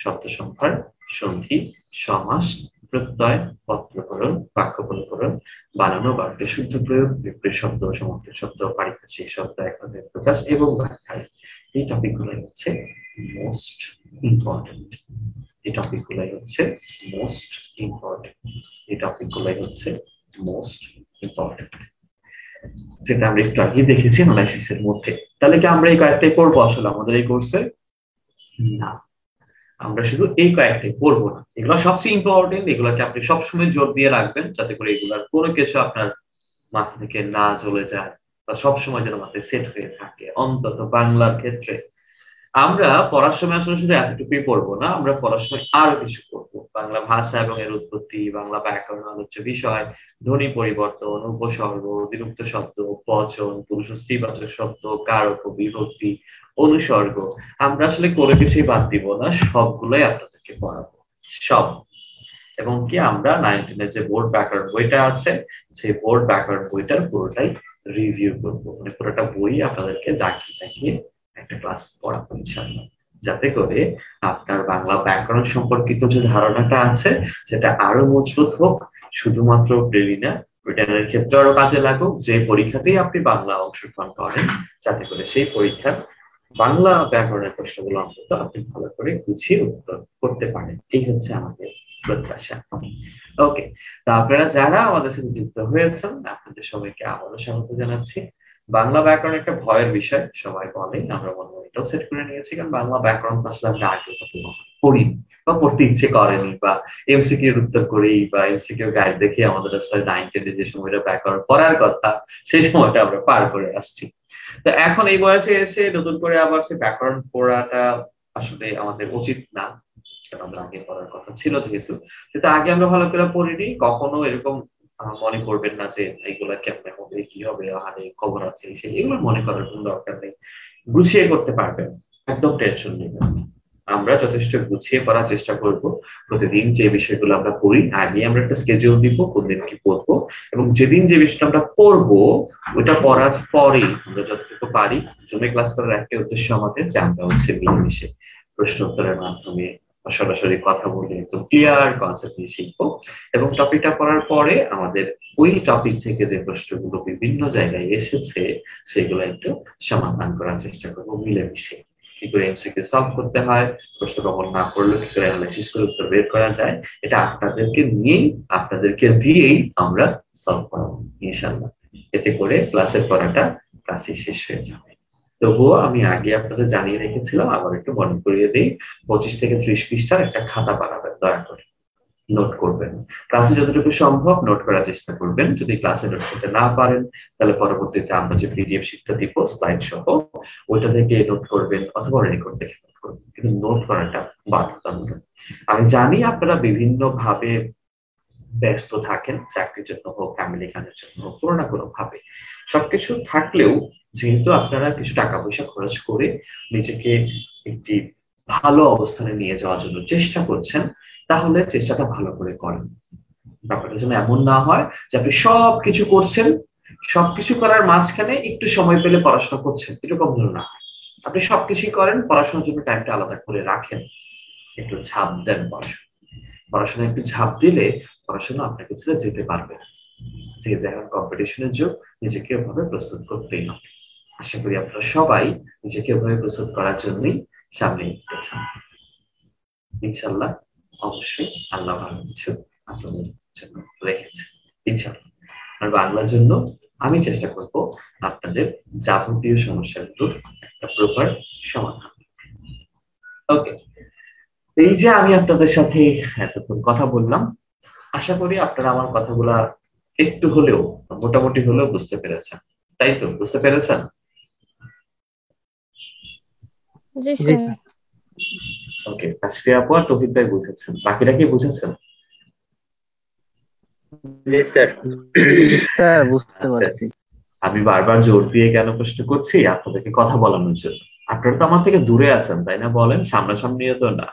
শব্দ সম্ভার, সন্ধি, সমাস, প্রত্যয়, পত্রকরণ, বাক্য পরিকরণ, বানানো বাক্যের শুদ্ধ প্রয়োগ, বিপরীত শব্দ, সমার্থক শব্দ, পারিভাষিক শব্দ, একভাবে প্রকাশ এবং ব্যাখ্যা, এই টপিক গুলাই হচ্ছে মোস্ট ইম্পর্টেন্ট। এই টপিক গুলাই হচ্ছে মোস্ট ইম্পর্টেন্ট। এই টপিক গুলাই হচ্ছে মোস্ট ইম্পর্টেন্ট, যেটা আমরা একটু আগে দেখেছি অ্যানালাইসিস এর মধ্যে। তাহলে কি আমরা এই কয়েকটাই পড়বো আসলে আমাদের এই কোর্সে? না, আমরা শুধু এই কয়েকটাই পড়বো না, এগুলো সবচেয়ে ইম্পর্টেন্ট, এগুলোকে আপনি সবসময় জোর দিয়ে রাখবেন যাতে করে এগুলার কোনো কিছু আপনার মাথা থেকে না চলে যায় বা সবসময় যেন মাথায় সেট হয়ে থাকে, অন্তত বাংলার ক্ষেত্রে। আমরা পড়ার সময় আসলে শুধু এতটুকুই পড়বো না, আমরা পড়ার সময় আরো কিছু পড়বো, বাংলা ভাষা এবং এর উৎপত্তি, বাংলা ব্যাকরণ, আলোচ্য বিষয়, ধ্বনি পরিবর্তন, উপসর্গ, বিলুপ্ত শব্দ, বচন, পুরুষ ও স্ত্রীবাচক শব্দ, কারক ও বিভক্তি, অনুসর্গ। আমরা আসলে কোনো কিছুই বাদ দিব না, সবগুলোই আপনাদেরকে পড়াবো, সব। এবং কি আমরা 19 যে বোর্ড ব্যাকরণ বইটা আছে, সেই বোর্ড ব্যাকরণ বইটার পুরোটাই রিভিউ করবো, মানে পুরোটা বই আপনাদেরকে দাগিয়ে দাগিয়ে একটা ক্লাস পড়াবো ইনশাআল্লাহ, যাতে করে আপনার বাংলা ব্যাকরণ সম্পর্কিত যে ধারণাটা আছে সেটা আরো মজবুত হোক। শুধুমাত্র প্রেরিনা রিটার্নের ক্ষেত্রে আরো কাজে লাগুক, যে পরীক্ষাতেই আপনি বাংলা অংশগ্রহণ করেন, যাতে করে সেই পরীক্ষার বাংলা ব্যাকরণের প্রশ্নগুলো অন্তত আপনি ভালো করে গুছিয়ে উত্তর করতে পারেন, এই হচ্ছে আমাদের প্রত্যাশা। ওকে, তো আপনারা যারা আমাদের সাথে যুক্ত হয়েছেন আপনাদের সবাইকে আবারও স্বাগত জানাচ্ছি। বাংলা ব্যাকরণ একটা ভয়ের বিষয়, সবাই বলে, আমরা মনে হয় এটাও সেট করে নিয়েছি, কারণ বাংলা ব্যাকরণ তো আসলে আমরা আগে কখনো পড়িনি বা পড়তে ইচ্ছে করেনি, বা এমসিকিউ এর উত্তর করেই বা এমসিকিউ গাইড দেখে আমাদের আসলে 9-10 যে সময়টা ব্যাকরণ পড়ার কথা, সেই সময়টা আমরা পার করে আসছি। তো এখন এই বয়সে এসে নতুন করে আবার সে ব্যাকরণ পড়াটা আসলে আমাদের উচিত না, কারণ আমরা আগে পড়ার কথা ছিল যেহেতু, কিন্তু আগে আমরা ভালো করে পড়িনি, কখনো এরকম মনে করবেন না যে এগুলা কেমনে হবে, কি হবে, আরে খবর আছে সেই, এগুলো মনে করার কোনো দরকার নেই, গুছিয়ে করতে পারবেন, একদম টেনশন নেবেন না। আমরা যথেষ্ট গুছিয়ে পড়ার চেষ্টা করব। প্রতিদিন যে বিষয়গুলো আমরা পড়ি আগে আমরা একটা স্কেডিউল দিব কোন দিন কি পড়বো, এবং যেদিন যে বিষয়টা আমরা পড়বো ওইটা পড়ার পরে আমরা যতটুকু পারি জুমে ক্লাস করার একটা উদ্দেশ্য আমাদের, যে আমরা হচ্ছে মিলেমিশে প্রশ্ন উত্তরের মাধ্যমে বা সরাসরি কথা বলে একটু ক্লিয়ার কনসেপ্ট নিয়ে শিখবো, এবং টপিকটা পড়ার পরে আমাদের ওই টপিক থেকে যে প্রশ্নগুলো বিভিন্ন জায়গায় এসেছে সেগুলো একটু সমাধান করার চেষ্টা করবো মিলেমিশে। কি করে এমসিকিউ সলভ করতে হয়, প্রশ্ন কমন না করলে কি করে অ্যানালাইসিস করে উত্তর বের করা যায়, এটা আপনাদেরকে নিয়েই আপনাদেরকে দিয়েই আমরা সলভ করাবো ইনশাআল্লাহ। এতে করে ক্লাসের পড়াটা ক্লাসই শেষ হয়ে যাবে। তবুও আমি আগে আপনাদের জানিয়ে রেখেছিলাম, আবার একটু মনে করিয়ে দিই, 25 থেকে 30 পৃষ্ঠার একটা খাতা বানাবেন দয়া করে, নোট করবেন, ক্লাসে যতটুকু সম্ভব নোট করার চেষ্টা করবেন। যদি ক্লাসে নোট করতে না পারেন তাহলে পরবর্তীতে আমরা যে পিডিএফ শিটটা দিব স্লাইড সহ, ওইটা থেকে নোট করবেন অথবা রেকর্ড দেখে নোট করবেন, কিন্তু নোট করাটা বাধ্যতামূলক। আমি জানি আপনারা বিভিন্ন ভাবে ব্যস্ত থাকেন, চাকরির জন্য হোক, ফ্যামিলি কাজের জন্য হোক, কোনো না কোনো ভাবে, সবকিছু থাকলেও যেহেতু আপনারা কিছু টাকা পয়সা খরচ করে নিজেকে একটি ভালো অবস্থানে নিয়ে যাওয়ার জন্য চেষ্টা করছেন, তাহলে চেষ্টাটা ভালো করে করেন। ব্যাপারটা যেন এমন না হয় যে আপনি সবকিছু করছেন, সবকিছু করার মাঝখানে একটু সময় পেলে পড়াশোনা করছেন, এরকম যেন না হয়। আপনি সবকিছুই করেন, পড়াশোনার জন্য টাইমটা আলাদা করে রাখেন, একটু ছাপ দেন পড়াশোনা, পড়াশোনা একটু ঝাঁপ দিলে পড়াশোনা আপনাকে ছেড়ে যেতে পারবে না। যে দেখেন কম্পিটিশনের যুগ, নিজেকে ওভাবে প্রস্তুত করতেই হবে। আশা করি আপনারা সবাই নিজেকে ওভাবে প্রস্তুত করার জন্যই সামনে এগিয়েছেন। ইনশাল্লাহ অবশ্যই আল্লাহ ভালো কিছু আপনাদের জন্য রেখেছে ইনশাল্লাহ। আর বাংলার জন্য আমি চেষ্টা করব আপনাদের যাবতীয় সমস্যাগুলোর একটা প্রপার সমাধান। ওকে, এই যে আমি আপনাদের সাথে এতক্ষণ কথা বললাম, আশা করি আপনারা আমার কথাগুলা একটু হলেও মোটামুটি হলেও বুঝতে পেরেছেন। তাই তো, বুঝতে পেরেছেন? জি জি স্যার। স্যার। ওকে, তাসফিয়া আপু আর তৌহিদ ভাই বুঝেছেন, বাকিরা কি বুঝেছেন? জি স্যার। জি স্যার, বুঝতে আচ্ছা, পারছি। আমি বারবার জোর দিয়ে কেন প্রশ্ন করছি? আপনাদেরকে কথা বলানোর জন্য। আপনারা তো আমার থেকে দূরে আছেন, তাই না? বলেন, সামনাসামনিও তো না।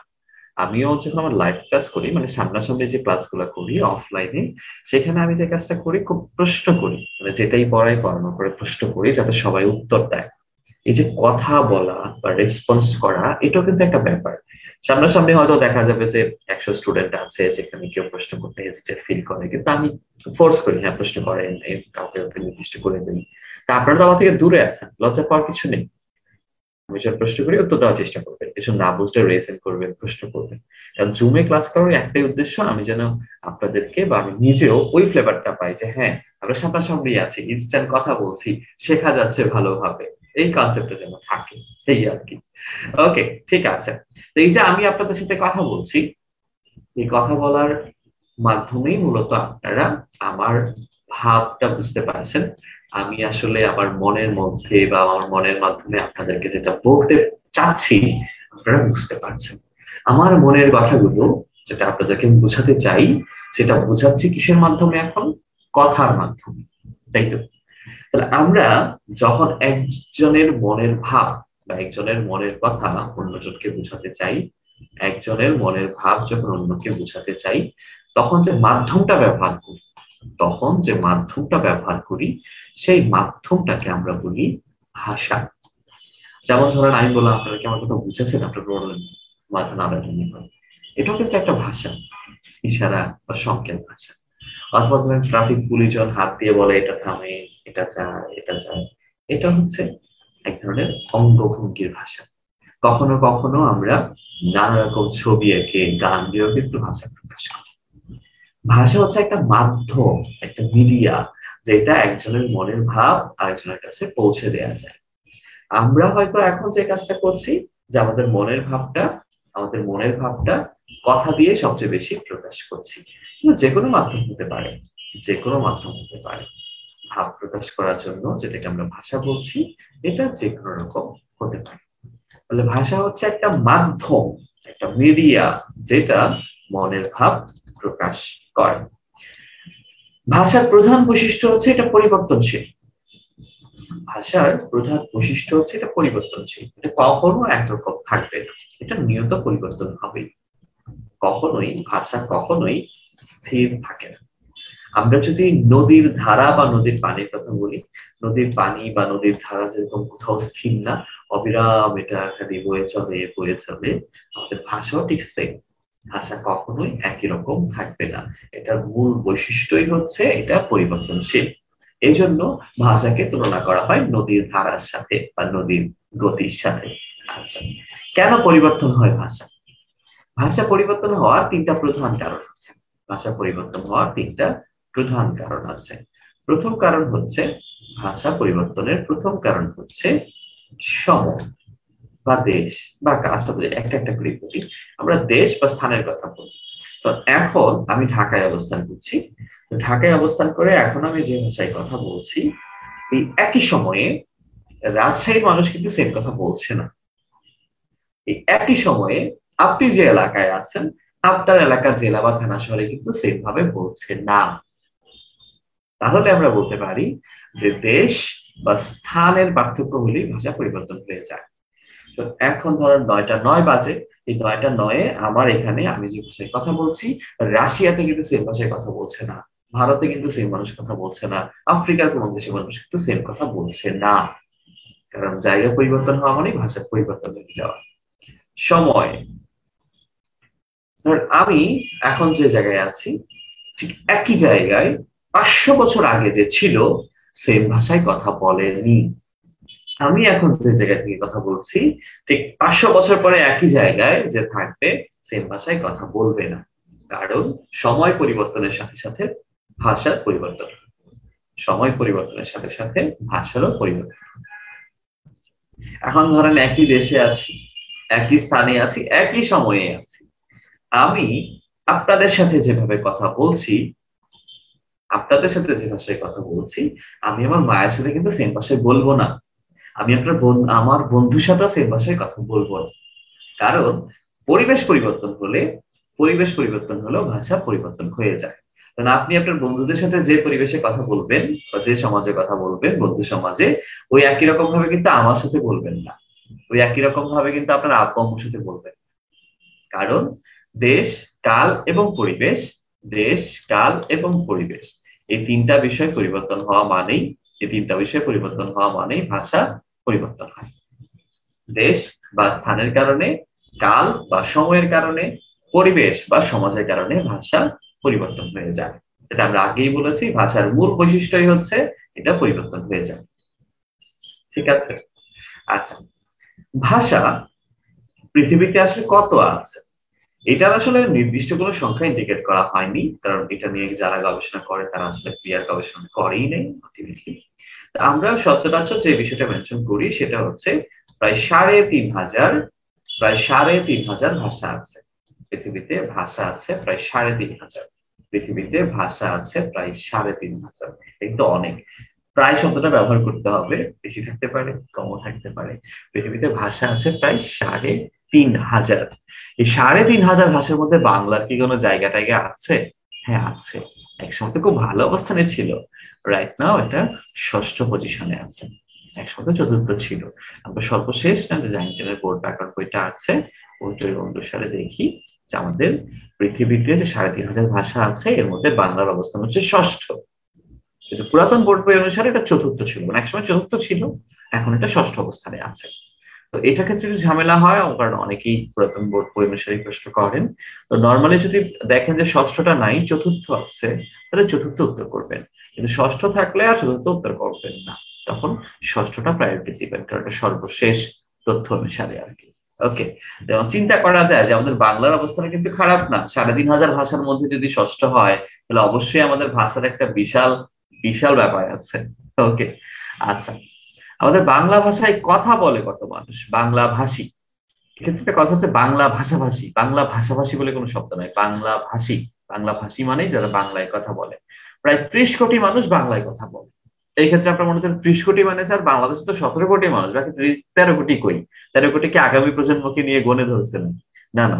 আমিও যখন আমার লাইভ ক্লাস করি, মানে সামনাসামনি যে ক্লাসগুলো করি অফলাইনে, সেখানে আমি যে কাজটা করি, খুব প্রশ্ন করি, মানে যেটাই পড়াই পড়ানো করে প্রশ্ন করি যাতে সবাই উত্তর দেয়। এই যে কথা বলা বা রেসপন্স করা, এটাও কিন্তু একটা ব্যাপার। সামনাসামনি হয়তো দেখা যাবে যে 100 স্টুডেন্ট আছে, সেখানে কেউ প্রশ্ন করতে হেজিটেট ফিল করে, কিন্তু আমি ফোর্স করি, হ্যাঁ প্রশ্ন করেন, কাউকে নির্দিষ্ট করে দিই। তা আপনারা তো আমার থেকে দূরে আছেন, লজ্জা পাওয়ার কিছু নেই। আমি যখন প্রশ্ন করি উত্তর দেওয়ার চেষ্টা করবেন, কিছু না বুঝলে রেজেন করবেন, প্রশ্ন করবেন। কারণ জুমে ক্লাস করার একটাই উদ্দেশ্য, আমি যেন আপনাদেরকে বা আমি নিজেও ওই ফ্লেভারটা পাই যে হ্যাঁ, আমরা সামনাসামনি আছি, ইনস্ট্যান্ট কথা বলছি, শেখা যাচ্ছে ভালোভাবে, এই কনসেপ্টটা যেন থাকে, এই আর কি। ওকে, ঠিক আছে। তো এই যে আমি আপনাদের সাথে কথা বলছি, এই কথা বলার মাধ্যমেই মূলত আপনারা আমার ভাবটা বুঝতে পারছেন। আমি আসলে আমার মনের মধ্যে বা আমার মনের মাধ্যমে আপনাদেরকে যেটা বলতে চাচ্ছি, আপনারা বুঝতে পারছেন। আমার মনের কথাগুলো যেটা আপনাদেরকে আমি বোঝাতে চাই, সেটা বোঝাচ্ছি কিসের মাধ্যমে? এখন কথার মাধ্যমে, তাই তো? তাহলে আমরা যখন একজনের মনের ভাব বা একজনের মনের কথা অন্যজনকে বোঝাতে চাই, একজনের মনের ভাব যখন অন্যকে বোঝাতে চাই, তখন যে মাধ্যমটা ব্যবহার করি, সেই মাধ্যমটাকে আমরা বলি ভাষা। যেমন ধরেন আমি বললাম, আপনারা কি আমার কথা বুঝেছেন? আপনার বললেন মাথা নাড়াটানি করে, এটাও কিন্তু একটা ভাষা, ইশারা বা সংকেত ভাষা। অথবা ধরেন ট্রাফিক পুলিশ যখন হাত দিয়ে বলে এটা থামে, এটা যায়, এটা যায়, এটা হচ্ছে এক ধরনের অঙ্গভঙ্গির ভাষা। কখনো কখনো আমরা নানা রকম ছবি এঁকে, গান দিয়েও কিন্তু ভাষা প্রকাশ করি। ভাষা হচ্ছে একটা মাধ্যম, একটা মিডিয়া, যেটা একজনের মনের ভাব আরেকজনের কাছে পৌঁছে দেওয়া যায়। আমরা হয়তো এখন যে কাজটা করছি, যে আমাদের মনের ভাবটা কথা দিয়ে সবচেয়ে বেশি প্রকাশ করছি। কিন্তু যে কোনো মাধ্যম হতে পারে ভাব প্রকাশ করার জন্য, যেটাকে আমরা ভাষা বলছি, এটা যে কোনো রকম হতে পারে। তাহলে ভাষা হচ্ছে একটা মাধ্যম, একটা মিডিয়া, যেটা মনের ভাব প্রকাশ করে। ভাষার প্রধান বৈশিষ্ট্য হচ্ছে এটা পরিবর্তনশীল। এটা কখনো একরকম থাকবে না, এটা নিয়ত পরিবর্তন হবে। ভাষা কখনোই স্থির থাকে না। আমরা যদি নদীর ধারা বা নদীর পানির কথা বলি, নদীর পানি বা নদীর ধারা যেরকম কোথাও স্থির না, অবিরাম এটা খালি বয়ে চলে বয়ে চলে, আমাদের ভাষাও ঠিক সেম। ভাষা কখনোই একই রকম থাকবে না। এটার মূল বৈশিষ্ট্যই হচ্ছে এটা পরিবর্তনশীল। এই জন্য ভাষাকে তুলনা করা হয় নদীর ধারার সাথে বা নদীর গতির সাথে। আচ্ছা, কেন পরিবর্তন হয় ভাষা? ভাষা পরিবর্তন হওয়ার তিনটা প্রধান কারণ আছে। ভাষা পরিবর্তন হওয়ার তিনটা প্রধান কারণ আছে। প্রথম কারণ হচ্ছে, ভাষা পরিবর্তনের প্রথম কারণ হচ্ছে সময় বা দেশ বা আসলে একটা একটা করে বলি। আমরা দেশ বা স্থানের কথা বলি। তো এখন আমি ঢাকায় অবস্থান করছি। তো ঢাকায় অবস্থান করে এখন আমি যে ভাষায় কথা বলছি, এই একই সময়ে রাজশাহীর মানুষ কিন্তু সেম কথা বলছে না। এই একই সময়ে আপনি যে এলাকায় আছেন, আপনার এলাকার জেলা বা থানা শহরে কিন্তু সেম ভাবে বলছে না। তাহলে আমরা বলতে পারি যে দেশ বা স্থানের পার্থক্য হলেই ভাষা পরিবর্তন হয়ে যায়। তো এখন ধরেন 9টা 9 বাজে, এই 9টা 9-এ আমার এখানে আমি যে ভাষায় কথা বলছি, রাশিয়াতে কিন্তু সেম ভাষায় কথা বলছে না, ভারতে কিন্তু সেম মানুষ কথা বলছে না, আফ্রিকার কোন দেশের মানুষ কিন্তু সেম কথা বলছে না। কারণ জায়গা পরিবর্তন হওয়া মানে ভাষা পরিবর্তন হয়ে যাওয়া। সময় ধর আমি এখন যে জায়গায় আছি ঠিক একই জায়গায় 500 বছর আগে যে ছিল সেম ভাষায় কথা বলেনি। আমি এখন যে জায়গা থেকে কথা বলছি ঠিক 500 বছর পরে একই জায়গায় যে থাকবে সেম ভাষায় কথা বলবে না। কারণ সময় পরিবর্তনের সাথে সাথে ভাষার পরিবর্তন, সময় পরিবর্তনের সাথে সাথে ভাষারও পরিবর্তন। এখন ধরেন একই দেশে আছি, একই স্থানে আছি, একই সময়ে আছি। আমি আপনাদের সাথে যেভাবে কথা বলছি, আপনাদের সাথে যে ভাষায় কথা বলছি, আমি আমার মায়ের সাথে কিন্তু সেম ভাষায় বলবো না। আমি আমার বন্ধুর সাথে সেম ভাষায় কথা বলবো না। কারণ পরিবেশ পরিবর্তন হলে, পরিবেশ পরিবর্তন হলেও ভাষা পরিবর্তন হয়ে যায়। কারণ আপনি আপনার বন্ধুদের সাথে যে পরিবেশে কথা বলবেন বা যে সমাজে কথা বলবেন, বন্ধু সমাজে, ওই একই রকম ভাবে কিন্তু আমার সাথে বলবেন না। ওই একই রকম ভাবে কিন্তু আপনার আব্বু আম্মুর সাথে বলবেন। কারণ দেশ, কাল এবং পরিবেশ, দেশ, কাল এবং পরিবেশ, এই তিনটা বিষয় পরিবর্তন হওয়া মানেই, এই তিনটা বিষয় পরিবর্তন হওয়া মানেই ভাষা পরিবর্তন হয়। দেশ বা স্থানের কারণে, কাল বা সময়ের কারণে, পরিবেশ বা সমাজের কারণে ভাষা পরিবর্তন হয়ে যায়। এটা আমরা আগেই বলেছি, ভাষার মূল বৈশিষ্ট্যই হচ্ছে এটা পরিবর্তন হয়ে যায়। ঠিক আছে? আচ্ছা, ভাষা পৃথিবীতে আসলে কত আছে এটার আসলে নির্দিষ্ট কোনো সংখ্যা ইন্ডিকেট করা হয়নি, কারণ এটা নিয়ে যারা গবেষণা করে তারা আসলে ক্লিয়ার গবেষণা করেই নেই আলটিমেটলি। আমরা সচরাচর যে বিষয়টা মেনশন করি সেটা হচ্ছে প্রায় 3,500, প্রায় 3,500 ভাষা আছে পৃথিবীতে। ভাষা আছে প্রায় 3,500, পৃথিবীতে ভাষা আছে প্রায় 3,500। কিন্তু অনেক, প্রায় শব্দটা ব্যবহার করতে হবে, বেশি থাকতে পারে, কমও থাকতে পারে। পৃথিবীতে ভাষা আছে প্রায় 3,500। এই 3,500 ভাষার মধ্যে বাংলার কি কোনো জায়গা টাইগা আছে? হ্যাঁ আছে। একসময় তো খুব ভালো অবস্থানে ছিল, রাইট নাও এটা ষষ্ঠ পজিশনে আছে। একসময় তো চতুর্থ ছিল। আমরা সর্বশেষ না যে জাইন্টেনের বোর্ড ব্যাকরণ বইটা আছে, ওইটার অনুসারে দেখি যে আমাদের পৃথিবীতে যে 3,500 ভাষা আছে এর মধ্যে বাংলার অবস্থান হচ্ছে ষষ্ঠ। কিন্তু পুরাতন বোর্ড বই অনুসারে এটা চতুর্থ ছিল, মানে একসময় চতুর্থ ছিল, এখন এটা ষষ্ঠ অবস্থানে আছে। তো এটা ক্ষেত্রে একটু ঝামেলা হয়, কারণ অনেকেই পুরাতন বোর্ড বই অনুসারে প্রশ্ন করেন। তো নর্মালি যদি দেখেন যে ষষ্ঠটা নাই, চতুর্থ আছে, তাহলে চতুর্থ উত্তর করবেন। কিন্তু ষষ্ঠ থাকলে আর চতুর্থ উত্তর করবেন না, তখন ষষ্ঠটা প্রায়োরিটি দিবেন, কারণ এটা সর্বশেষ তথ্য অনুসারে আর কি। ওকে, যেমন চিন্তা করা যায় যে আমাদের বাংলার অবস্থাটা কিন্তু খারাপ না। 3,500 ভাষার মধ্যে যদি ষষ্ঠ হয় তাহলে অবশ্যই আমাদের ভাষার একটা বিশাল বিশাল ব্যাপার আছে। ওকে, আচ্ছা, আমাদের বাংলা ভাষায় কথা বলে কত মানুষ? বাংলা ভাষী, এক্ষেত্রে একটা কথা হচ্ছে বাংলা ভাষাভাষী। বাংলা ভাষাভাষী বলে কোনো শব্দ নয়, বাংলা ভাষী। বাংলা ভাষী মানে যারা বাংলায় কথা বলে। প্রায় 30 কোটি মানুষ বাংলায় কথা বলে। এই ক্ষেত্রে আপনার মনে করেন 30 কোটি মানে স্যার বাংলাদেশে তো 17 কোটি মানুষ, বাকি 13 কোটি কই? 13 কোটিকে আগামী প্রজন্মকে নিয়ে গণে ধরছিলেন? না না,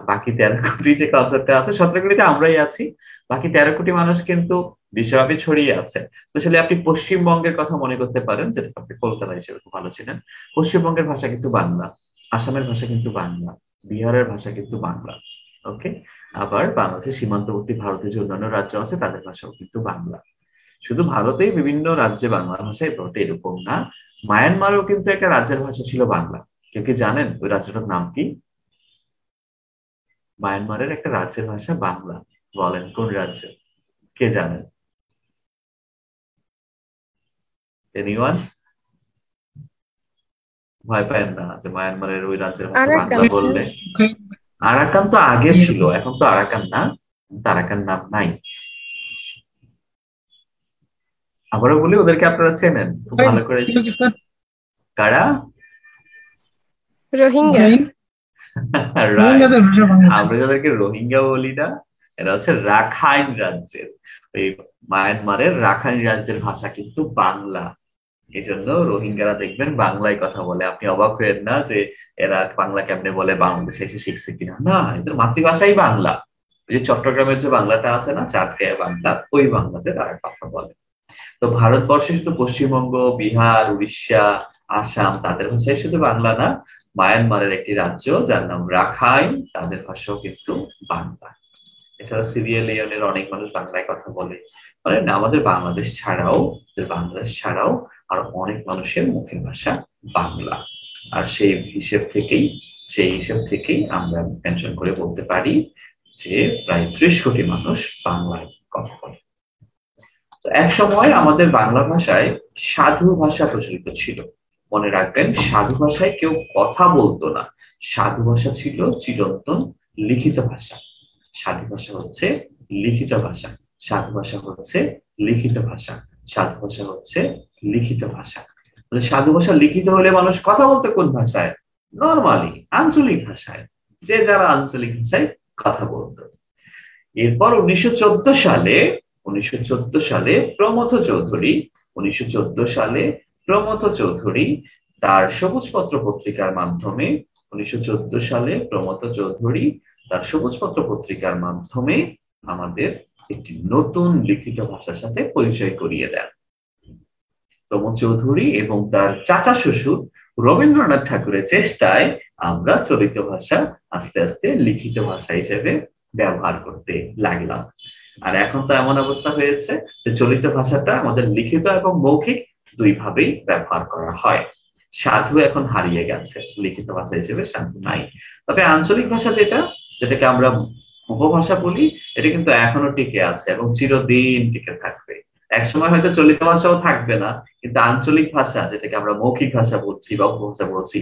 বাকি 13 কোটি যে কনসেপ্টে আছে, 17 কোটিতে আমরাই আছি। বাকি 13 কোটি মানুষ কিন্তু বিশ্বব্যাপী ছড়িয়ে আছে। স্পেশালি আপনি পশ্চিমবঙ্গের কথা মনে করতে পারেন, যেটা আপনি কলকাতা হিসেবে খুব ভালো ছিলেন। পশ্চিমবঙ্গের ভাষা কিন্তু বাংলা, আসামের ভাষা কিন্তু বাংলা, বিহারের ভাষা কিন্তু বাংলা। ওকে, আবার বাংলাদেশের সীমান্তবর্তী ভারতের যে অন্যান্য রাজ্য আছে তাদের ভাষাও কিন্তু বাংলা। শুধু ভারতেই বিভিন্ন রাজ্যে বাংলা ভাষায় বটে এরকম না, মায়ানমারেও কিন্তু একটা রাজ্যের ভাষা ছিল বাংলা। কেউ কি জানেন ওই রাজ্যটার নাম কি? মায়ানমারের একটা রাজ্যের ভাষা বাংলা, বলেন কোন রাজ্য? কে জানেন? এনিওয়ান? ভয় পায় না যে মায়ানমারের ওই রাজ্যের ভাষা আরাকান বাংলা স্যার। বললে? আরাকান তো আগে ছিল, এখন তো আরাকান না, আরাকান নাম নাই। আবারও বলি, ওদেরকে আপনারা চেনেন খুব ভালো করে। কারা? রোহিঙ্গা। রাইট, আমরা যাদেরকে রোহিঙ্গা বলি না, এরা হচ্ছে রাখাইন রাজ্যের, ওই মায়ানমারের রাখাইন রাজ্যের ভাষা কিন্তু বাংলা। এই জন্য রোহিঙ্গারা দেখবেন বাংলায় কথা বলে। আপনি অবাক হয়েন না যে এরা বাংলা কেমনে বলে, বাংলাদেশে এসে শিখছে কিনা। না, এদের মাতৃভাষাই বাংলা। ওই যে চট্টগ্রামের যে বাংলাটা আছে না, চাটখিয়া বাংলা, ওই বাংলাতে তারা কথা বলে। তো ভারতবর্ষে শুধু পশ্চিমবঙ্গ, বিহার, উড়িষ্যা, আসাম, তাদের ভাষায় শুধু বাংলা না, মায়ানমারের একটি রাজ্য যার নাম রাখাইন, তাদের ভাষাও কিন্তু বাংলা। এছাড়া সিরিয়া লিওনের অনেক মানুষ বাংলায় কথা বলে। মানে আমাদের বাংলাদেশ ছাড়াও, বাংলাদেশ ছাড়াও আর অনেক মানুষের মুখের ভাষা বাংলা। আর সেই হিসেব থেকেই সেই হিসাব থেকেই আমরা মেনশন করে বলতে পারি যে প্রায় 30 কোটি মানুষ বাংলায় কথা বলে। তো এক সময় আমাদের বাংলা ভাষায় সাধু ভাষা প্রচলিত ছিল। মনে রাখবেন, সাধু ভাষায় কেউ কথা বলতো না। সাধু ভাষা ছিল চিরন্তন লিখিত ভাষা। সাধু ভাষা হচ্ছে লিখিত ভাষা। সাধু ভাষা হচ্ছে লিখিত ভাষা। সাধু ভাষা হচ্ছে লিখিত ভাষা। সাধু ভাষা লিখিত হলে মানুষ কথা বলতো কোন ভাষায়? নরমালি আঞ্চলিক ভাষায়, যে যারা আঞ্চলিক ভাষায় কথা বলতো। এরপর 1914 সালে প্রমথ চৌধুরী তার সবুজপত্র পত্রিকার মাধ্যমে 1914 সালে প্রমথ চৌধুরী তার সবুজপত্র পত্রিকার মাধ্যমে আমাদের একটি নতুন লিখিত ভাষার সাথে পরিচয় করিয়ে দেন। প্রমথ চৌধুরী এবং তার চাচা শ্বশুর রবীন্দ্রনাথ ঠাকুরের চেষ্টায় আমরা চলিত ভাষা আস্তে আস্তে লিখিত ভাষা হিসেবে ব্যবহার করতে লাগলাম। আর এখন তো এমন অবস্থা হয়েছে যে চলিত ভাষাটা আমাদের লিখিত এবং মৌখিক দুই ভাবেই ব্যবহার করা হয়। সাধু এখন হারিয়ে গেছে, লিখিত ভাষা হিসেবে সাধু নাই। তবে আঞ্চলিক ভাষা যেটাকে আমরা উপভাষা বলি, এটা কিন্তু এখনো টিকে আছে এবং চিরদিন টিকে থাকবে। একসময় হয়তো চলিত ভাষাও থাকবে না, কিন্তু আঞ্চলিক ভাষা যেটাকে আমরা মৌখিক ভাষা বলছি বা উপভাষা বলছি,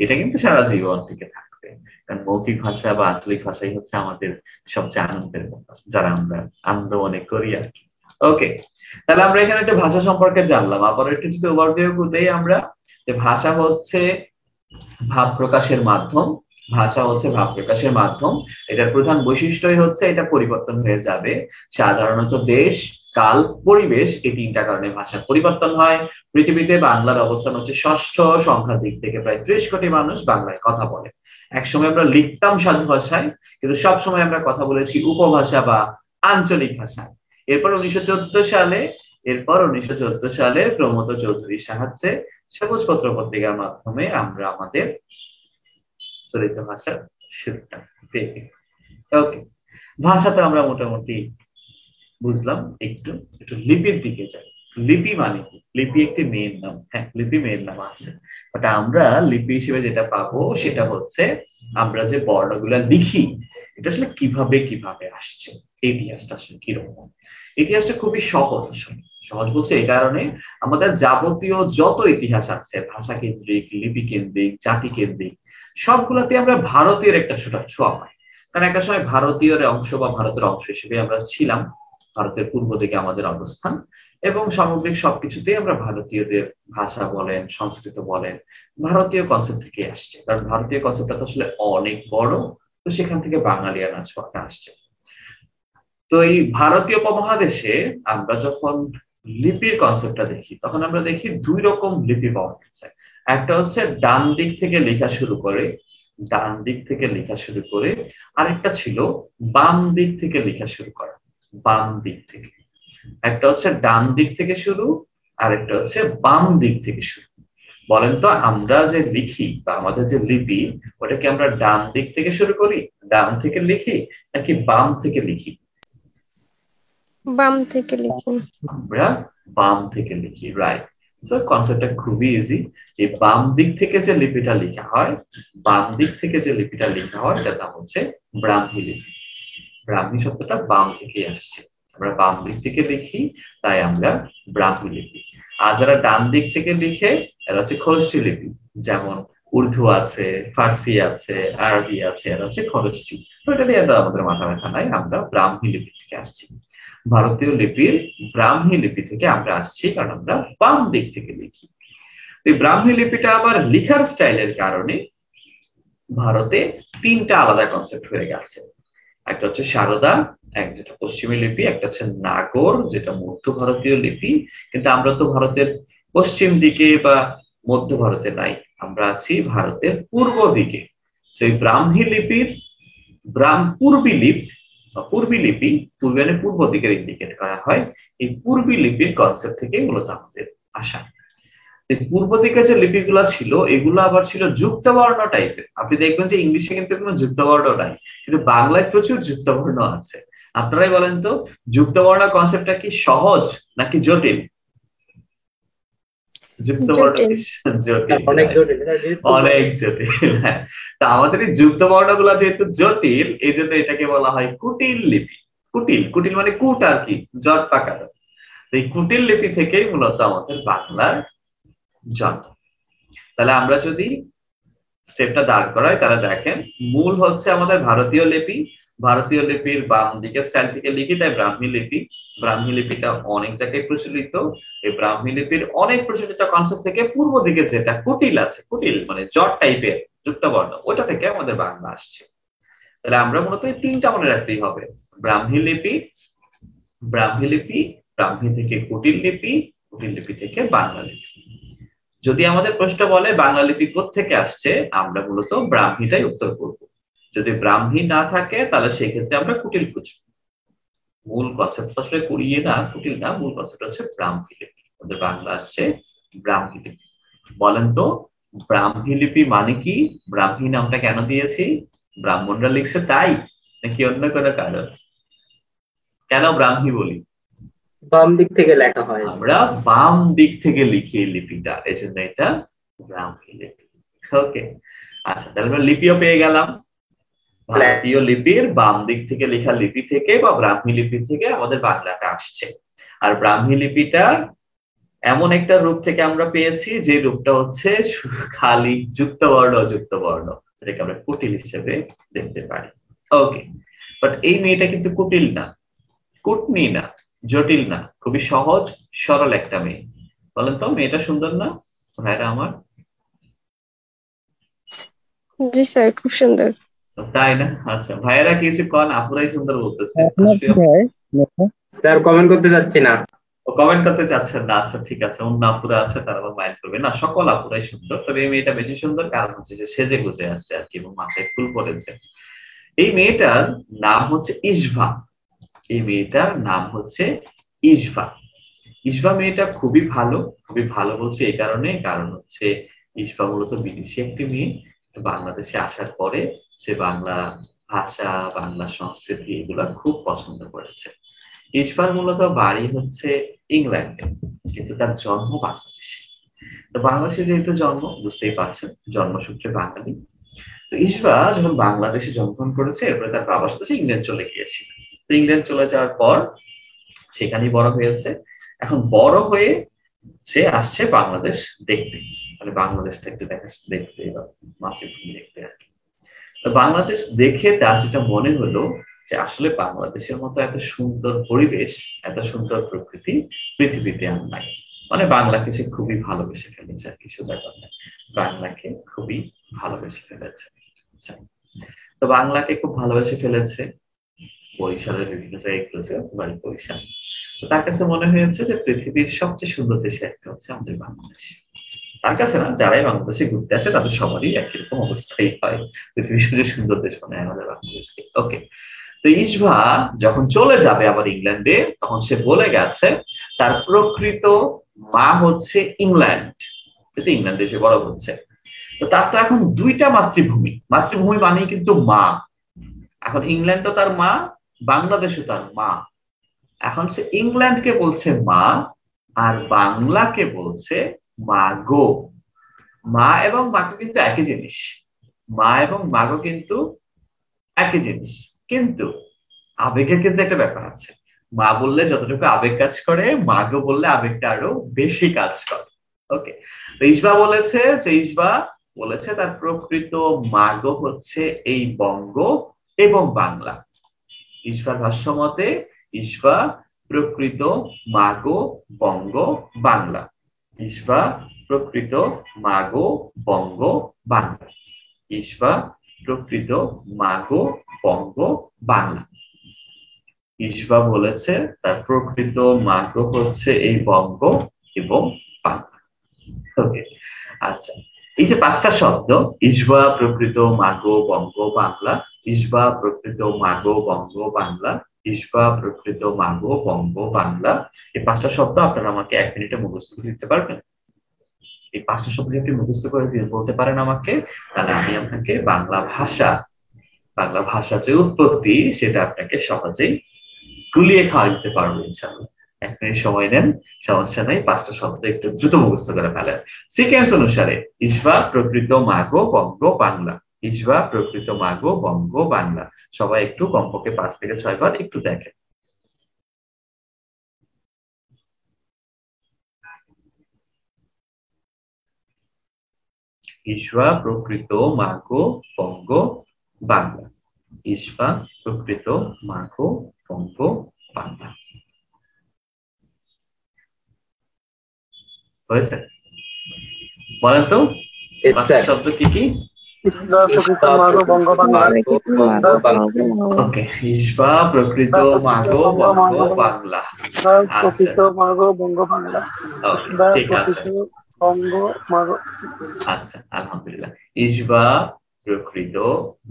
এটা কিন্তু সারা জীবন টিকে থাকবে। কারণ মৌখিক ভাষা বা আঞ্চলিক ভাষাই হচ্ছে আমাদের সবচেয়ে আনন্দের ব্যাপার, যারা আমরা আনন্দ মনে করি আর কি। ওকে, তাহলে আমরা এখানে একটা ভাষা সম্পর্কে জানলাম। আবার একটু যদি ওভারভিউ দেই আমরা, যে ভাষা হচ্ছে ভাব প্রকাশের মাধ্যম। ভাষা হচ্ছে ভাব প্রকাশের মাধ্যম। এটার প্রধান বৈশিষ্ট্যই হচ্ছে এটা পরিবর্তন হয়ে যাবে। সাধারণত দেশ, কাল, পরিবেশ, এই তিনটা কারণে ভাষার পরিবর্তন হয়। পৃথিবীতে বাংলার অবস্থান হচ্ছে ষষ্ঠ। সংখ্যার দিক থেকে প্রায় 30 কোটি মানুষ বাংলায় কথা বলে। একসময় আমরা লিখতাম সাধু ভাষায়, কিন্তু সবসময় আমরা কথা বলেছি উপভাষা বা আঞ্চলিক ভাষায়। এরপর 1914 সালে প্রমথ চৌধুরীর সাহায্যে সবুজপত্র পত্রিকার মাধ্যমে আমরা আমাদের চলিত ভাষার শিক্ষা পেয়ে। ওকে, ভাষাটা আমরা মোটামুটি বুঝলাম। একটু একটু লিপির দিকে যাই। লিপি মানে কি? লিপি একটি মেয়ের নাম। হ্যাঁ, লিপি মেয়ের নাম আছে, বাট আমরা লিপি হিসেবে যেটা পাবো সেটা হচ্ছে আমরা যে বর্ণগুলা লিখি, এটা আসলে কিভাবে কিভাবে আসছে, ইতিহাসটা আসলে কিরকম। ইতিহাসটা খুবই সহজ। আসলে সহজ বলছে এই কারণে, আমাদের যাবতীয় যত ইতিহাস আছে, ভাষা কেন্দ্রিক, লিপি কেন্দ্রিক, জাতি কেন্দ্রিক, সবগুলাতে আমরা ভারতীয় একটা ছোঁয়া পাই। কারণ একটা সময় ভারতীয় অংশ বা ভারতের অংশ হিসেবে আমরা ছিলাম। ভারতের পূর্ব দিকে আমাদের অবস্থান, এবং সামগ্রিক সবকিছুতেই আমরা ভারতীয়দের ভাষা বলেন, সংস্কৃত বলেন, ভারতীয় কনসেপ্ট থেকে আসছে। কারণ ভারতীয় কনসেপ্টটা তো আসলে অনেক বড়, তো সেখান থেকে বাঙালিয়ানা ছোঁয়াটা আসছে। তো এই ভারতীয় উপমহাদেশে আমরা যখন লিপির কনসেপ্টটা দেখি, তখন আমরা দেখি দুই রকম লিপি পাওয়া গেছে। একটা হচ্ছে ডান দিক থেকে লেখা শুরু করে, আরেকটা ছিল বাম দিক থেকে লেখা শুরু করা। বাম দিক থেকে একটা হচ্ছে ডান দিক থেকে শুরু, আরেকটা হচ্ছে বাম দিক থেকে শুরু। বলেন তো, আমরা যে লিখি বা আমাদের যে লিপি, ওটাকে আমরা ডান দিক থেকে শুরু করি, ডান থেকে লিখি, নাকি বাম থেকে লিখি? বাম থেকে লিখুন। আমরা বাম থেকে লিখি, রাইট। সো কনসেপ্টটা খুবই ইজি। এই বাম দিক থেকে যে লিপিটা লেখা হয়, এটার নাম হচ্ছে ব্রাহ্মী লিপি। ব্রাহ্মী শব্দটা বাম থেকে আসছে। আমরা বাম দিক থেকে লিখি, তাই আমরা ব্রাহ্মী লিপি। আর যারা ডান দিক থেকে লিখে, এরা হচ্ছে খরচি লিপি। যেমন উর্দু আছে, ফার্সি আছে, আরবি আছে, এরা হচ্ছে খরচি। তো এটা নিয়ে আমাদের মাথা ব্যথা নাই, আমরা ব্রাহ্মী লিপি থেকে আসছি। ভারতীয় লিপির ব্রাহ্মী লিপি থেকে আমরা আসছি, কারণ আমরা বাম দিক থেকে লিখি। এই ব্রাহ্মী লিপিটা আবার লিখার স্টাইলের কারণে ভারতে তিনটা আলাদা কনসেপ্ট হয়ে গেছে। একটা হচ্ছে সারদা, যেটা পশ্চিমী লিপি, একটা হচ্ছে নাগর, যেটা মধ্য ভারতীয় লিপি। কিন্তু আমরা তো ভারতের পশ্চিম দিকে বা মধ্য ভারতে নাই, আমরা আছি ভারতের পূর্ব দিকে। সেই ব্রাহ্মী লিপির পূর্বী লিপি, পূর্বে পূর্ব দিকের ইন্ডিকেট করা হয়। এই পূর্বী লিপির কনসেপ্ট থেকে মূলত আমাদের আসা। পূর্ব দিকে যে লিপিগুলা ছিল, এগুলো আবার ছিল যুক্তবর্ণ টাইপের। আপনি দেখবেন যে ইংলিশে কিন্তু কোনো যুক্তবর্ণ নাই, কিন্তু বাংলায় প্রচুর যুক্তবর্ণ আছে। আপনারাই বলেন তো, যুক্তবর্ণ কনসেপ্টটা কি সহজ নাকি জটিল? যুক্ত বর্ণ জটিল। কি জটিল? অনেক right? জটিল, এটা যেহেতু অনেক জটিল। হ্যাঁ, তা আমাদের এই যুক্ত বর্ণগুলো যেহেতু জটিল, এই জন্য এটাকে বলা হয় কুটিল লিপি। কুটিল, কুটিল মানে কুট আর কি, জট পাকানো। তো এই কুটিল লিপি থেকেই মূলত আমাদের বাংলার জন্ম। তাহলে আমরা যদি স্টেপটা দাঁড় করাই, তাহলে দেখেন মূল হচ্ছে আমাদের ভারতীয় লিপি। ভারতীয় লিপির বাম দিকের স্টাইল থেকে লিখি, তাই ব্রাহ্মী লিপি। ব্রাহ্মী লিপিটা অনেক জায়গায় প্রচলিত। এই ব্রাহ্মী লিপির অনেক প্রচলিত কনসেপ্ট থেকে পূর্ব দিকে যেটা কুটিল আছে, কুটিল মানে জট টাইপের যুক্ত বর্ণ, ওটা থেকে আমাদের বাংলা আসছে। তাহলে আমরা মূলত এই তিনটা মনে রাখতেই হবে: ব্রাহ্মী লিপি, ব্রাহ্মী লিপি, ব্রাহ্মী থেকে কুটিল লিপি, কুটিল লিপি থেকে বাংলা লিপি। যদি আমাদের প্রশ্ন বলে বাংলা লিপি কোত্থেকে আসছে, আমরা মূলত ব্রাহ্মীটাই উত্তর করব। যদি ব্রাহ্মী না থাকে, তাহলে সেই ক্ষেত্রে আমরা কুটিল খুঁজবো। মূল কনসেপ্ট আসলে কুড়িয়ে না, কুটিল না, মূল কনসেপ্ট হচ্ছে ব্রাহ্মী লিপি। আমাদের বাংলা আসছে ব্রাহ্মী লিপি। বলেন তো ব্রাহ্মী লিপি মানে কি? ব্রাহ্মী নামটা কেন দিয়েছি? ব্রাহ্মণরা লিখছে তাই, নাকি অন্য কোনো কারণ? কেন ব্রাহ্মী বলি? বাম দিক থেকে লেখা হয়। আমরা বাম দিক থেকে লিখি এই লিপিটা, এই জন্য এটা ব্রাহ্মী লিপি। ওকে, আচ্ছা, তাহলে আমরা লিপিও পেয়ে গেলাম। ভারতীয় লিপির বাম দিক থেকে লেখা লিপি থেকে বা ব্রাহ্মী লিপি থেকে আমাদের বাংলাটা আসছে। আর ব্রাহ্মী লিপিটা এমন একটা রূপ থেকে আমরা পেয়েছি, যে রূপটা হচ্ছে খালি যুক্ত বর্ণ অযুক্ত বর্ণ, এটাকে আমরা কুটিল হিসেবে দেখতে পারি। ওকে, বাট এই মেয়েটা কিন্তু কুটিল না, কুটনি না, জটিল না, খুবই সহজ সরল একটা মেয়ে। বলেন তো মেয়েটা সুন্দর না ভাইরা আমার? জি স্যার, খুব সুন্দর। তাই না? আচ্ছা, ভাইয়েরা কিছু কন, আপুরাই সুন্দর বলতেছে। স্যার কমেন্ট করতে যাচ্ছি না। ও কমেন্ট করতে চাচ্ছেন না? আচ্ছা ঠিক আছে, অন্য আপুরা আছে তারা আবার মাইন্ড করবে না। সকল আপুরাই সুন্দর, তবে এই মেয়েটা বেশি সুন্দর কারণ হচ্ছে যে সেজে গুজে আছে আর কি, এবং মাথায় ফুল পড়েছে। এই মেয়েটার নাম হচ্ছে ইসভা। এই মেয়েটার নাম হচ্ছে ইসভা। ইসভা মেয়েটা খুবই ভালো, খুবই ভালো বলছে এই কারণে, কারণ হচ্ছে ইসভা মূলত বিদেশি একটি মেয়ে। বাংলাদেশে আসার পরে সে বাংলা ভাষা, বাংলা সংস্কৃতি এগুলা খুব পছন্দ করেছে। ইসভার মূলত বাড়ি হচ্ছে ইংল্যান্ডে, কিন্তু তার জন্ম বাংলাদেশে। তো বাংলাদেশে যেহেতু জন্ম, বুঝতেই পারছেন জন্মসূত্রে বাঙালি। তো ইসভা যখন বাংলাদেশে জন্মগ্রহণ করেছে, এরপরে তার বাবার সাথে ইংল্যান্ড চলে গিয়েছিল। তো ইংল্যান্ড চলে যাওয়ার পর সেখানেই বড় হয়েছে। এখন বড় হয়ে সে আসছে বাংলাদেশ দেখতে, মানে বাংলাদেশটা একটু দেখতে বা মাতৃভূমি দেখতে আর কি। তো বাংলাদেশ দেখে তার যেটা মনে হলো যে আসলে বাংলাদেশের মতো এত সুন্দর পরিবেশ, এত সুন্দর প্রকৃতি পৃথিবীতে আর নাই। মানে বাংলাকে সে খুবই ভালোবেসে ফেলেছে আর কিছু জায়গা নাই, বাংলাকে খুবই ভালোবেসে ফেলেছে। আচ্ছা, তো বাংলাকে খুব ভালোবেসে ফেলেছে, বরিশালের বিভিন্ন জায়গায় ঘুরেছে, বাড়ি বরিশাল। তো তার কাছে মনে হয়েছে যে পৃথিবীর সবচেয়ে সুন্দর দেশে একটা হচ্ছে আমাদের বাংলাদেশ। তার কাছে না, যারাই বাংলাদেশে ঘুরতে আসে তাদের সবারই একই রকম অবস্থাই হয়, পৃথিবীর সবচেয়ে সুন্দর দেশ মানে আমাদের বাংলাদেশকে। ওকে, তো ইসভা যখন চলে যাবে আবার ইংল্যান্ডে, তখন সে বলে গেছে তার প্রকৃত মা হচ্ছে ইংল্যান্ড, কিন্তু ইংল্যান্ডে সে বড় হচ্ছে। তো তার তো এখন দুইটা মাতৃভূমি, মাতৃভূমি মানেই কিন্তু মা। এখন ইংল্যান্ডও তার মা, বাংলাদেশও তার মা। এখন সে ইংল্যান্ডকে বলছে মা, আর বাংলাকে বলছে মা গো। মা এবং মাগো কিন্তু একই জিনিস, মা এবং মাগো কিন্তু একই জিনিস, কিন্তু আবেগের কিন্তু একটা ব্যাপার আছে। মা বললে যতটুকু আবেগ কাজ করে, মাগো বললে আবেগটা আরো বেশি কাজ করে। ওকে, তো ইসবা বলেছে যে ইসবা বলেছে তার প্রকৃত মাগো হচ্ছে এই বঙ্গ এবং বাংলা। ইসবার ভাষ্য মতে ইসবা প্রকৃত মাগো বঙ্গ বাংলা। ইসবা প্রকৃত মাগো বঙ্গ বাংলা। ইসবা প্রকৃত মাগো বঙ্গ বাংলা। ইসবা বলেছে তার প্রকৃত মাগো হচ্ছে এই বঙ্গ এবং বাংলা। ওকে, আচ্ছা, এই যে পাঁচটা শব্দ, ইসবা প্রকৃত মাগো বঙ্গ বাংলা, ইসবা প্রকৃত মাগো বঙ্গ বাংলা, ইসবা প্রকৃত মাগো বঙ্গ বাংলা, এই পাঁচটা শব্দ আপনারা আমাকে 1 মিনিটে মুখস্থ করে দিতে পারবেন? এই পাঁচটা শব্দ যদি মুখস্থ করে বলতে পারেন আমাকে, তাহলে আমি আপনাকে বাংলা ভাষা যে উৎপত্তি সেটা আপনাকে সহজেই গুলিয়ে খাওয়া দিতে পারবো ইনশাআল্লাহ। 1 মিনিট সময় নেন, সমস্যা নাই, 5টা শব্দ একটু দ্রুত মুখস্থ করে ফেলেন। সিকোয়েন্স অনুসারে ইসবা প্রকৃত মাগো বঙ্গ বাংলা, ইসবা প্রকৃত মাগো বঙ্গ বাংলা। সবাই একটু কমপক্ষে 5 থেকে 6 বার একটু দেখেন। ইসবা প্রকৃত মাগো বঙ্গ বাংলা, ইসবা প্রকৃত মাগো বঙ্গ বাংলা। হয়েছে? বলেন তো Yes, 5টা sir. শব্দ কি কি? ইসবা প্রকৃত মাগো বঙ্গবাংলা। ওকে, ইসবা প্রকৃত মাগো বঙ্গ বাংলা। প্রকৃত মাগো বঙ্গবাংলা। ওকে, বা ঠিক আছে। প্রকৃত বঙ্গ মাগো। আচ্ছা, আলহামদুলিল্লাহ। ইসবা প্রকৃত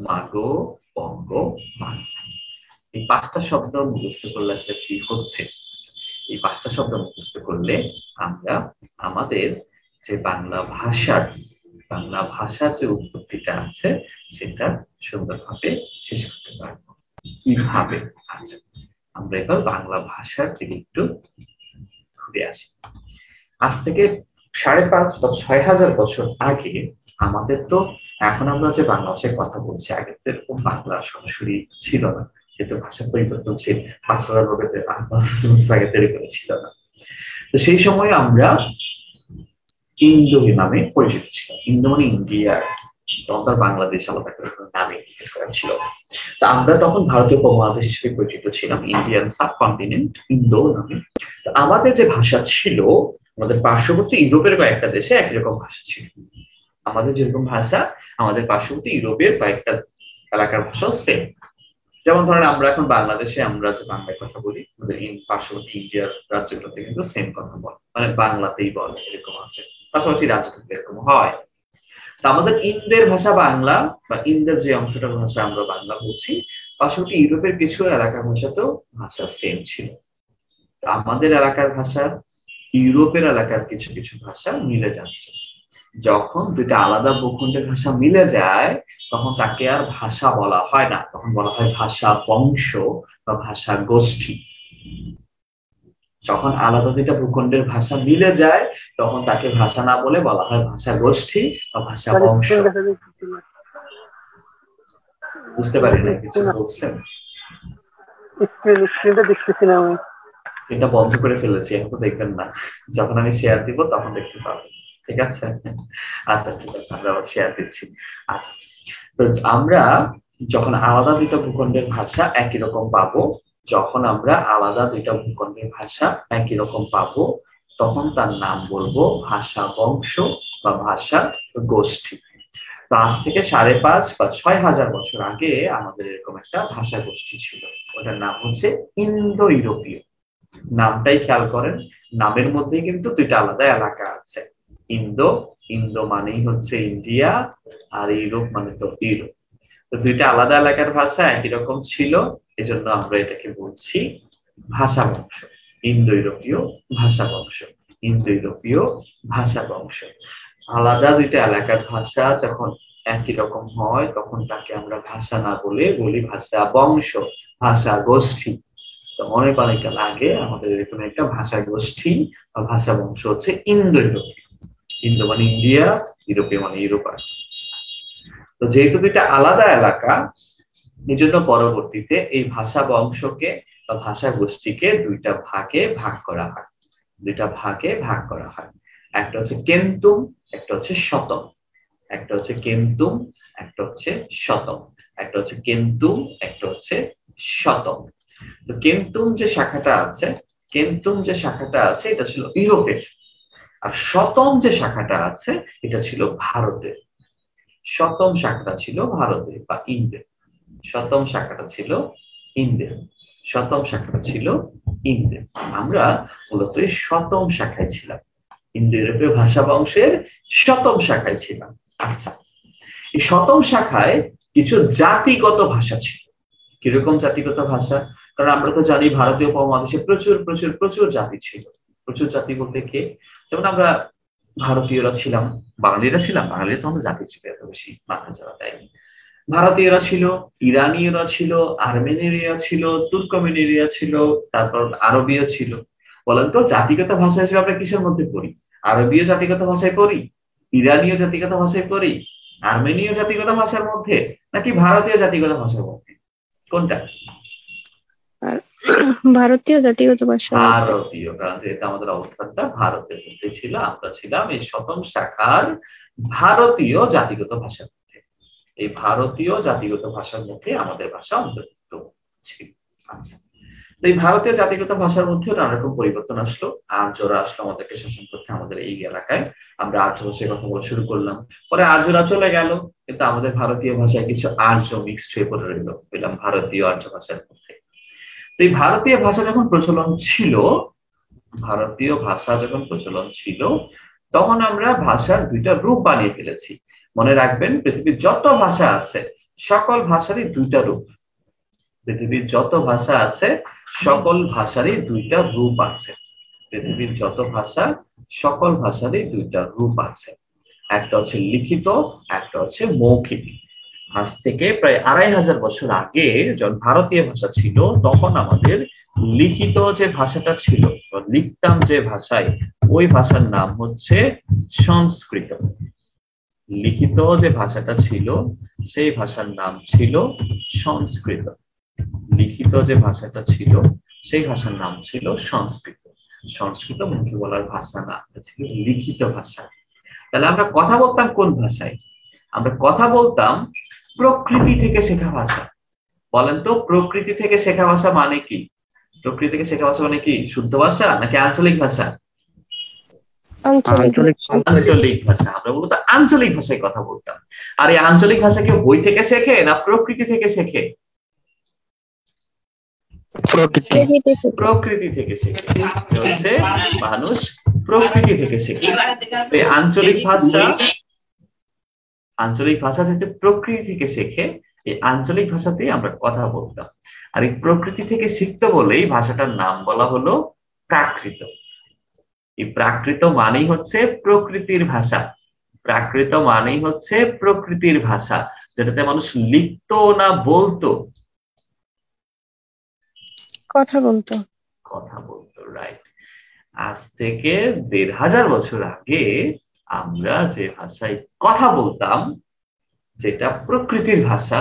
মাগো বঙ্গ বাংলা। এই 5টা শব্দ মুখস্থ করলে আসলে কি হচ্ছে? এই 5টা শব্দ মুখস্থ করলে আমরা আমাদের যে বাংলা ভাষার যে উৎপত্তিটা আছে সেটা সুন্দরভাবে শেষ করতে পারবো। কিভাবে? আচ্ছা, আমরা এবার বাংলা ভাষার দিকে একটু ঘুরে আসি। আজ থেকে 5,500 বা 6,000 বছর আগে আমাদের তো, এখন আমরা যে বাংলা ভাষায় কথা বলছি, আগে তো এরকম বাংলা সরাসরি ছিল না, যেহেতু ভাষা পরিবর্তনশীল, 5,000 বছর আগে তৈরি করেছিল না। তো সেই সময় আমরা ইন্দো নামে পরিচিত ছিল। ইন্দো মানে ইন্ডিয়া, তখন বাংলাদেশ আলাদা করে নামে করা ছিল। তা আমরা তখন ভারতীয় উপমহাদেশ হিসেবে পরিচিত ছিলাম, ইন্ডিয়ান সাবকন্টিনেন্ট, ইন্দো নামে। তো আমাদের যে ভাষা ছিল, আমাদের পার্শ্ববর্তী ইউরোপের কয়েকটা দেশে একই রকম ভাষা ছিল। আমাদের যেরকম ভাষা, আমাদের পার্শ্ববর্তী ইউরোপের কয়েকটা এলাকার ভাষাও সেম। যেমন ধরেন আমরা এখন বাংলাদেশে আমরা যে বাংলায় কথা বলি, আমাদের পার্শ্ববর্তী ইন্ডিয়ার রাজ্যগুলোতে কিন্তু সেম কথা বলে, মানে বাংলাতেই বলে, এরকম আছে। পাশাপাশি রাজ্যগুলোতে এরকম হয়। তো আমাদের ইন্দের ভাষা বাংলা, বা ইন্দের যে অংশটার ভাষা আমরা বাংলা বলছি, পাশাপাশি ইউরোপের কিছু এলাকার ভাষাতেও ভাষা সেম ছিল। আমাদের এলাকার ভাষা ইউরোপের এলাকার কিছু কিছু ভাষা মিলে যাচ্ছে। যখন দুইটা আলাদা ভূখণ্ডের ভাষা মিলে যায়, তখন তাকে আর ভাষা বলা হয় না, তখন বলা হয় ভাষা বংশ বা ভাষা গোষ্ঠী। যখন আলাদা দুইটা ভূখণ্ডের ভাষা মিলে যায়, তখন তাকে ভাষা না বলে বলা হয় ভাষা গোষ্ঠী বা ভাষা বংশ। বুঝতে পারি না কিছু বলছেন? স্ক্রিনটা দেখতেছি না আমি। এটা বন্ধ করে ফেলেছি, এখন দেখবেন না, যখন আমি শেয়ার দিব তখন দেখতে পাবেন। ঠিক আছে? আচ্ছা, ঠিক আছে, আমরা আবার শেয়ার দিচ্ছি। আচ্ছা, তো আমরা যখন আলাদা দুইটা ভূখণ্ডের ভাষা একই রকম পাবো, যখন আমরা আলাদা দুইটা ভূখণ্ডের ভাষা একই রকম পাবো, তখন তার নাম বলবো ভাষা বংশ বা ভাষা গোষ্ঠী। তো আজ থেকে 5,500 বা 6,000 বছর আগে আমাদের এরকম একটা ভাষা গোষ্ঠী ছিল, ওটার নাম হচ্ছে ইন্দো ইউরোপীয়। নামটাই খেয়াল করেন, নামের মধ্যে কিন্তু দুইটা আলাদা এলাকা আছে। ইন্দো, ইন্দো মানেই হচ্ছে ইন্ডিয়া, আর ইউরোপ মানে তো ইউরোপ। তো দুইটা আলাদা এলাকার ভাষা একই রকম ছিল, এজন্য আমরা এটাকে বলছি ভাষা বংশ, ইন্দো ইউরোপীয় ভাষা বংশ, ইন্দো ইউরোপীয় ভাষা বংশ। আলাদা দুইটা এলাকার ভাষা যখন একই রকম হয়, তখন তাকে আমরা ভাষা না বলে বলি ভাষা বংশ, ভাষা গোষ্ঠী। তো অনেক অনেককাল আগে আমাদের এরকম একটা ভাষা গোষ্ঠী বা ভাষা বংশ হচ্ছে ইন্দো ইউরোপীয়। ইন্দো মানে ইন্ডিয়া, ইউরোপীয় মানে ইউরোপ। তো যেহেতু দুইটা আলাদা এলাকা, এই জন্য পরবর্তীতে এই ভাষা বংশকে বা ভাষা গোষ্ঠীকে দুইটা ভাগে ভাগ করা হয়। দুইটা ভাগে ভাগ করা হয়, একটা হচ্ছে কেন্তুম, একটা হচ্ছে শতম। একটা হচ্ছে কেন্তুম, একটা হচ্ছে শতম। একটা হচ্ছে কেন্তুম, একটা হচ্ছে শতম। তো কেন্তুম যে শাখাটা আছে, কেন্তুম যে শাখাটা আছে এটা ছিল ইউরোপের, আর শতম যে শাখাটা আছে এটা ছিল ভারতের। শতম শাখাটা ছিল ভারতের বা ইন্দ্রের, শতম শাখাটা ছিল ইন্দ্রের, শতম শাখাটা ছিল ইন্দ্রের। আমরা মূলত এই শতম শাখায় ছিলাম, ইন্দো ইউরোপীয় ভাষা বংশের শতম শাখায় ছিলাম। আচ্ছা, এই শতম শাখায় কিছু জাতিগত ভাষা ছিল। কিরকম জাতিগত ভাষা? কারণ আমরা তো জানি ভারতীয় উপমহাদেশে প্রচুর প্রচুর প্রচুর জাতি ছিল। প্রচুর জাতি বলতে কে? যেমন আমরা ভারতীয়রা ছিলাম, বাঙালিরা ছিলাম, বাঙালিরা তো আমাদের জাতি ছিল, এত বেশি মাথা চাওয়া দেয়নি। ভারতীয়রা ছিল, ইরানীয়রা ছিল, আর্মেনিয়ারা ছিল, তুর্কমেনিয়ারা ছিল, তারপর আরবীয় ছিল। বলেন তো, জাতিগত ভাষা হিসেবে আমরা কিসের মধ্যে পড়ি? আরবীয় জাতিগত ভাষায় পড়ি, ইরানীয় জাতিগত ভাষায় পড়ি, আর্মেনীয় জাতিগত ভাষার মধ্যে, নাকি ভারতীয় জাতিগত ভাষার মধ্যে? কোনটা? আর ভারতীয় জাতিগত ভাষার মধ্যে। ভারতীয়, কারণ যেহেতু আমাদের অবস্থানটা ভারতের মধ্যে ছিল, আমরা ছিলাম এই শতম শাখার ভারতীয় জাতিগত ভাষার মধ্যে। এই ভারতীয় জাতিগত ভাষার মধ্যে আমাদের ভাষা অন্তর্ভুক্ত ছিল। আচ্ছা, এই ভারতীয় জাতিগত ভাষার মধ্যে নানা রকম পরিবর্তন আসলো। আর্যরা আসলো আমাদেরকে শাসন করতে আমাদের এই এলাকায়। আমরা আর্য ভাষায় কথা বলা শুরু করলাম। পরে আর্যরা চলে গেল, কিন্তু আমাদের ভারতীয় ভাষায় কিছু আর্য মিক্সড হয়ে পড়ে রইল, পেলাম ভারতীয় আর্য ভাষার মধ্যে। তো এই ভারতীয় ভাষা যখন প্রচলন ছিল, ভারতীয় ভাষা যখন প্রচলন ছিল, তখন আমরা ভাষার দুইটা রূপ বানিয়ে ফেলেছি। মনে রাখবেন, পৃথিবীর যত ভাষা আছে সকল ভাষারই দুইটা রূপ। পৃথিবীর যত ভাষা আছে সকল ভাষারই দুইটা রূপ আছে। পৃথিবীর যত ভাষা সকল ভাষারই দুইটা রূপ আছে। একটা হচ্ছে লিখিত, একটা হচ্ছে মৌখিক। আজ থেকে প্রায় 2500 বছর আগে যখন ভারতীয় ভাষা ছিল, তখন আমাদের লিখিত যে ভাষাটা ছিল, লিখতাম যে ভাষায়, ওই ভাষার নাম হচ্ছে সংস্কৃত। লিখিত যে ভাষাটা ছিল সেই ভাষার নাম ছিল সংস্কৃত। লিখিত যে ভাষাটা ছিল সেই ভাষার নাম ছিল সংস্কৃত। সংস্কৃত মুখে বলার ভাষা না, ছিল লিখিত ভাষা। তাহলে আমরা কথা বলতাম কোন ভাষায়? আমরা কথা বলতাম প্রকৃতি থেকে শেখা ভাষা। বলেন তো, প্রকৃতি থেকে শেখা ভাষা মানে কি? প্রকৃতি থেকে শেখা ভাষা মানে কি? শুদ্ধ ভাষা নাকি আঞ্চলিক ভাষা? আঞ্চলিক ভাষা। আমরা মূলত আঞ্চলিক ভাষায় কথা বলতাম। আর এই আঞ্চলিক ভাষা কেউ বই থেকে শেখে না প্রকৃতি থেকে শেখে? প্রকৃতি থেকে শেখে। হচ্ছে মানুষ প্রকৃতি থেকে শেখে। এই আঞ্চলিক ভাষা যেহেতু প্রকৃতি থেকে শেখে, এই আঞ্চলিক ভাষাতেই আমরা কথা বলতাম। আর এই প্রকৃতি থেকে শিখতে বলেই ভাষাটার নাম বলা হলো প্রাকৃত। এই প্রাকৃত মানেই হচ্ছে প্রকৃতির ভাষা। প্রাকৃত মানেই হচ্ছে প্রকৃতির ভাষা, যেটাতে মানুষ লিখতো না বলতো? কথা বলতো। কথা বলতো, রাইট। আজ থেকে 1500 বছর আগে আমরা যে ভাষায় কথা বলতাম, যেটা প্রকৃতির ভাষা,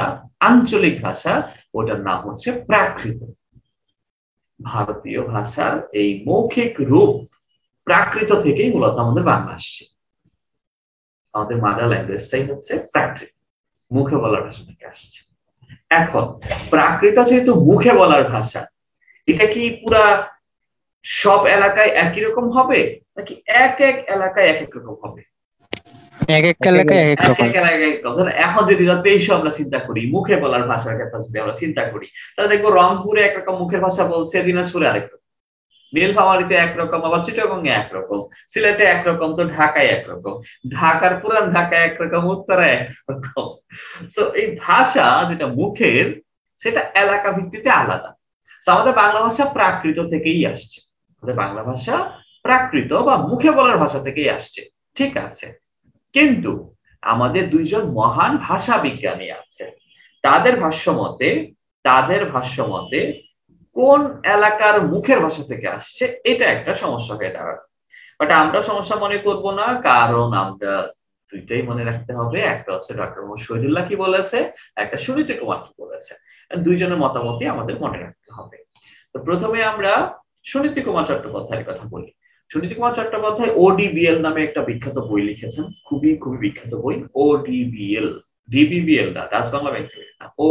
আঞ্চলিক ভাষা, ওটার নাম হচ্ছে প্রাকৃত। ভারতীয় ভাষার এই মৌখিক রূপ প্রাকৃত থেকেই মূলত আমাদের বাংলা আসছে। আমাদের মাদার ল্যাঙ্গুয়েজটাই হচ্ছে প্রাকৃত, মুখে বলার ভাষা থেকে আসছে। এখন প্রাকৃত যেহেতু মুখে বলার ভাষা, এটা কি পুরা সব এলাকায় একই রকম হবে, নাকি এক এক এলাকায় এক এক রকম হবে? এক এক এলাকায় এক এক রকম। এখন যদি 2023 আমরা চিন্তা করি, মুখে বলার ভাষার কথা যদি আমরা চিন্তা করি, তাহলে দেখবো রংপুরে একরকম মুখের ভাষা বলছে, দিনাজপুরে আরেক রকম, নীলফামারীতে একরকম, আবার চিটাগংয়ে একরকম, সিলেটে একরকম, তো ঢাকায় একরকম, ঢাকার পুরান ঢাকায় একরকম, উত্তরায় একরকম। তো এই ভাষা যেটা মুখের, সেটা এলাকা ভিত্তিতে আলাদা। আমাদের বাংলা ভাষা প্রাকৃত থেকেই আসছে। আমাদের বাংলা ভাষা প্রাকৃত বা মুখে বলার ভাষা থেকেই আসছে, ঠিক আছে। কিন্তু আমাদের দুইজন মহান ভাষা বিজ্ঞানী আছে, তাদের ভাষ্য মতে কোন এলাকার মুখের ভাষা থেকে আসছে এটা একটা সমস্যা হয়ে দাঁড়াবে। বাট আমরা সমস্যা মনে করব না, কারণ আমরা দুইটাই মনে রাখতে হবে। একটা হচ্ছে ডক্টর মোহাম্মদ শহীদুল্লাহ কি বলেছে, একটা সুনীতি কুমার কি বলেছে। দুইজনের মতামতই আমাদের মনে রাখতে হবে। তো প্রথমে আমরা সুনীতি কুমার চট্টোপাধ্যায়ের কথা বলি। সুনীতি কুমার চট্টোপাধ্যায় ODBL নামে একটা বিখ্যাত বই লিখেছেন, খুবই বিখ্যাত বই। ODBL, DBBL না, Rajbangla bank,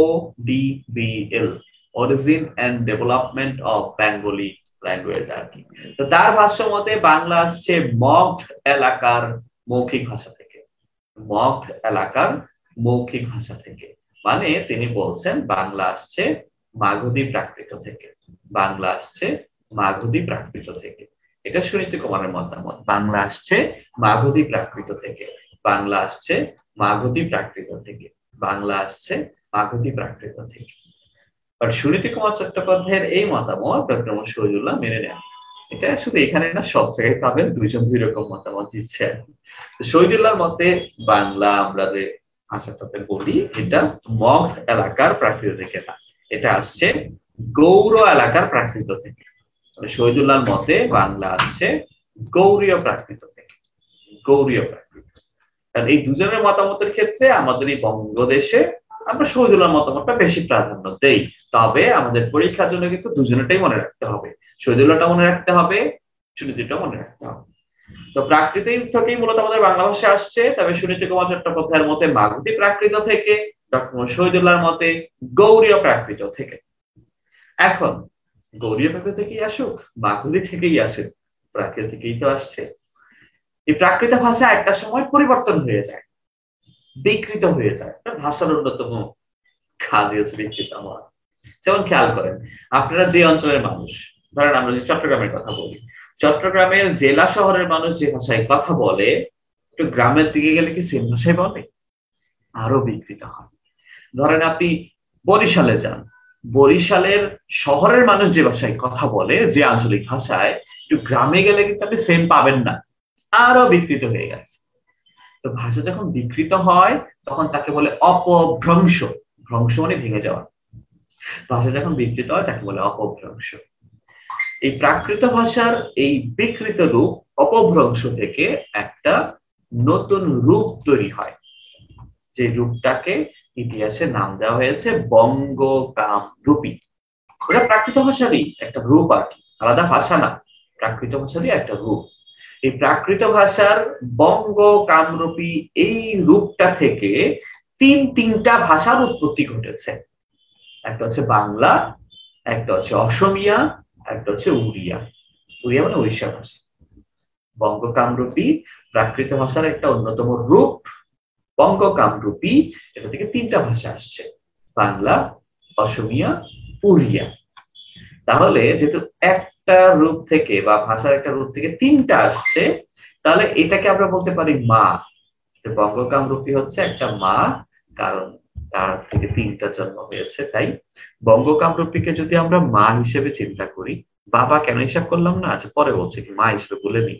ODBL, origin and development of Bengali language আর কি। তো তার ভাষ্য মতে বাংলা আসছে মগধ এলাকার মৌখিক ভাষা থেকে। মগধ এলাকার মৌখিক ভাষা থেকে মানে তিনি বলছেন বাংলা আসছে মাগধী প্রাকৃত থেকে। বাংলা আসছে মাগধী প্রাকৃত থেকে, এটা সুনীতি কুমারের মতামত। বাংলা আসছে মাগধী প্রাকৃত থেকে, বাংলা আসছে মাগধী প্রাকৃত থেকে, বাংলা আসছে মাগধী প্রাকৃত থেকে। বাট সুনীতি কুমার চট্টোপাধ্যায়ের এই মতামত ডক্টর মোহাম্মদ শহীদুল্লাহ মেনে নেন। এটা শুধু এখানে না, সব জায়গায় পাবেন, দুইজন দুই রকম মতামত দিচ্ছে। শহীদুল্লাহর মতে বাংলা আমরা যে ভাষাটাতে বলি, এটা মগধ এলাকার প্রাকৃত থেকে না, এটা আসছে গৌড় এলাকার প্রাকৃত থেকে। শহীদুল্লাহর মতে বাংলা আসছে গৌড়ীয় প্রাকৃত থেকে। গৌড়ীয় প্রাকৃত, কারণ এই দুজনের মতামতের ক্ষেত্রে আমাদের এই বঙ্গদেশে আমরা শহীদুল্লাহর মতামতটা বেশি প্রাধান্য দেই। তবে আমাদের পরীক্ষার জন্য কিন্তু দুজনেরটাই মনে রাখতে হবে, শহীদুল্লাহটা মনে রাখতে হবে, সুনীতিটা মনে রাখতে হবে। তো প্রাকৃত থেকেই মূলত আমাদের বাংলা ভাষা আসছে, তবে সুনীতি কুমার চট্টোপাধ্যায়ের মতে মাগধী প্রাকৃত থেকে, ডক্টর শহীদুল্লাহর মতে গৌড়ীয় প্রাকৃত থেকে। এখন গৌড়ীয় প্রাকৃত থেকেই আসুক, মাগধী থেকেই আসুক, প্রাকৃত থেকেই তো আসছে। এই প্রাকৃত ভাষা একটা সময় পরিবর্তন হয়ে যায়, বিকৃত হয়ে যায়। ভাষার অন্যতম কাজই হচ্ছে বিকৃত হওয়া। যেমন খেয়াল করেন, আপনারা যে অঞ্চলের মানুষ, ধরেন আমরা যদি চট্টগ্রামের কথা বলি, চট্টগ্রামের জেলা শহরের মানুষ যে ভাষায় কথা বলে, একটু গ্রামের দিকে গেলে কি সেম ভাষায় বলে? আরো বিকৃত হয়। ধরেন আপনি বরিশালে যান, বরিশালের শহরের মানুষ যে ভাষায় কথা বলে, যে আঞ্চলিক ভাষায়, একটু গ্রামে গেলে কিন্তু আপনি সেম পাবেন না, আরো বিকৃত হয়ে গেছে। তো ভাষা যখন বিকৃত হয় তখন তাকে বলে অপভ্রংশ। ভ্রংশ মানে ভেঙে যাওয়া। ভাষা যখন বিকৃত হয় তাকে বলে অপভ্রংশ। এই প্রাকৃত ভাষার এই বিকৃত রূপ, অপভ্রংশ থেকে একটা নতুন রূপ তৈরি হয়, যে রূপটাকে ইতিহাসে নাম দেওয়া হয়েছে বঙ্গকামরূপী। ওটা প্রাকৃত ভাষারই একটা রূপ আর কি, আলাদা ভাষা না, প্রাকৃত ভাষারই একটা রূপ। এই প্রাকৃত ভাষার বঙ্গকামরূপী এই রূপটা থেকে তিনটা ভাষার উৎপত্তি ঘটেছে। একটা হচ্ছে বাংলা, একটা হচ্ছে অসমিয়া, একটা হচ্ছে উড়িয়া। উড়িয়া মানে উড়িষ্যা ভাষা। বঙ্গকামরূপী প্রাকৃত ভাষার একটা অন্যতম রূপ বঙ্গকামরূপী। এটা থেকে তিনটা ভাষা আসছে, বাংলা, অসমিয়া, উড়িয়া। তাহলে যেহেতু একটা রূপ থেকে বা ভাষার একটা রূপ থেকে তিনটা আসছে, তাহলে এটাকে আমরা বলতে পারি মা। বঙ্গকামরূপী হচ্ছে একটা মা, কারণ তার থেকে তিনটা জন্ম হয়েছে। তাই বঙ্গকামরূপীকে যদি আমরা মা হিসেবে চিন্তা করি, বাবা কেন হিসাব করলাম না, আচ্ছা পরে বলছি, কি মা হিসেবে বলে নিই।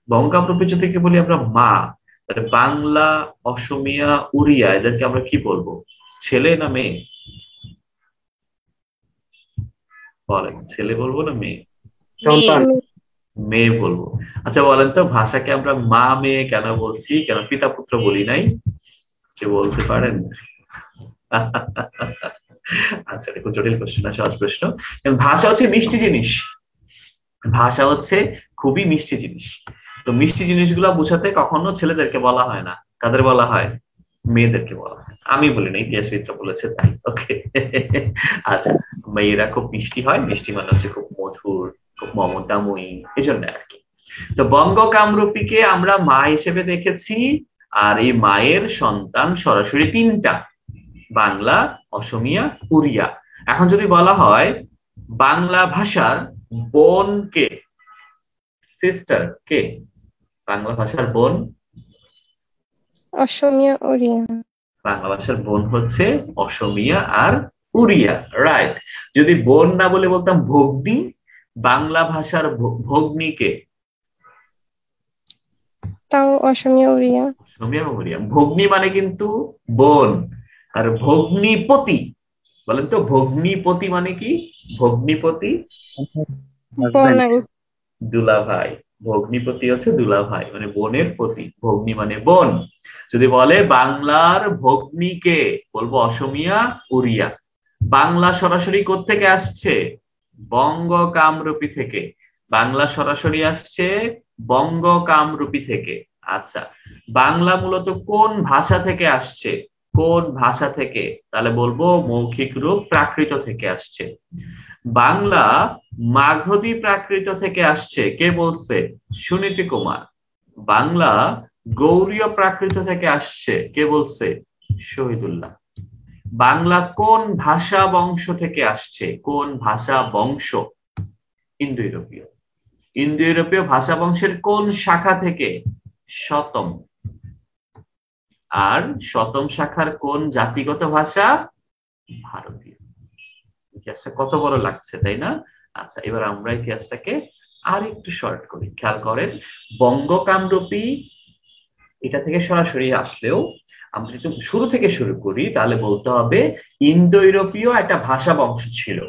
বঙ্গকামরূপী যদি বলি আমরা মা, তাহলে বাংলা, অসমিয়া, উড়িয়া এদেরকে আমরা কি বলবো? ছেলে না মেয়ে? বলেন, ছেলে বলবো না মেয়ে? সন্তান। মেয়ে বলবো। আচ্ছা বলেন তো, ভাষাকে আমরা মা মেয়ে কেন বলছি, কেন পিতা পুত্র বলি নাই? কেউ বলতে পারেন? আচ্ছা দেখো, জটিল প্রশ্ন না, সহজ প্রশ্ন। ভাষা হচ্ছে মিষ্টি জিনিস, ভাষা হচ্ছে খুবই মিষ্টি জিনিস। তো মিষ্টি জিনিসগুলো বোঝাতে কখনো ছেলেদেরকে বলা হয় না, কাদের বলা হয়? মেয়েদেরকে বলা হয়। আমি বলি না, ইতিহাসবিদরা বলেছে তাই। ওকে, আচ্ছা, মেয়েরা খুব মিষ্টি হয়, মিষ্টি মানে হচ্ছে খুব মধুর, খুব মমতাময়ী, এই জন্য আর কি। তো বঙ্গকামরূপীকে আমরা মা হিসেবে দেখেছি, আর এই মায়ের সন্তান সরাসরি তিনটা, বাংলা, অসমিয়া, উড়িয়া। এখন যদি বলা হয় বাংলা ভাষার বোন কে, সিস্টার কে? বাংলা ভাষার বোন, অসমিয়া উড়িয়া। বাংলা ভাষার বোন হচ্ছে অসমিয়া আর উড়িয়া, রাইট। যদি বোন না বলে বলতাম ভগ্নী, বাংলা ভাষার ভগ্নীকে? তাও অসমিয়া উড়িয়া। অসমিয়া এবং উড়িয়া। ভগ্নী মানে কিন্তু বোন, আর ভগ্নীপতি, বলেন তো ভগ্নীপতি মানে কি? ভগ্নীপতি বনাই। দুলাভাই। ভগ্নীপতি হচ্ছে দুলাভাই, মানে বোনের পতি। ভগ্নী মানে বোন। যদি বলে বাংলার ভগ্নীকে, বলবো অসমিয়া, উড়িয়া। বাংলা সরাসরি কোত্থেকে আসছে? বঙ্গকামরূপী থেকে। বাংলা সরাসরি আসছে বঙ্গকামরূপী থেকে। আচ্ছা, বাংলা মূলত কোন ভাষা থেকে আসছে? কোন ভাষা থেকে? তাহলে বলবো মৌখিক রূপ প্রাকৃত থেকে আসছে। বাংলা মাগধী প্রাকৃত থেকে আসছে, কে বলছে? সুনীতি কুমার। বাংলা গৌড়ীয় প্রাকৃত থেকে আসছে, কে বলছে? শহীদুল্লাহ। বাংলা কোন ভাষা বংশ থেকে আসছে? কোন ভাষা বংশ? ইন্দো ইউরোপীয়। ইন্দো ইউরোপীয় ভাষা বংশের কোন শাখা থেকে? শতম। আর শতম শাখার কোন জাতিগত ভাষা? ভারতীয়। ইতিহাসটা কত বড় লাগছে, তাই না? আচ্ছা, এবার আমরা ইতিহাসটাকে আর একটু শর্ট করি। খেয়াল করেন, বঙ্গকামরূপী এটা থেকে সরাসরি আসলেও আমরা যদি শুরু থেকে শুরু করি, তাহলে বলতে হবে ইন্দো ইউরোপীয় একটা ভাষা বংশ ছিল।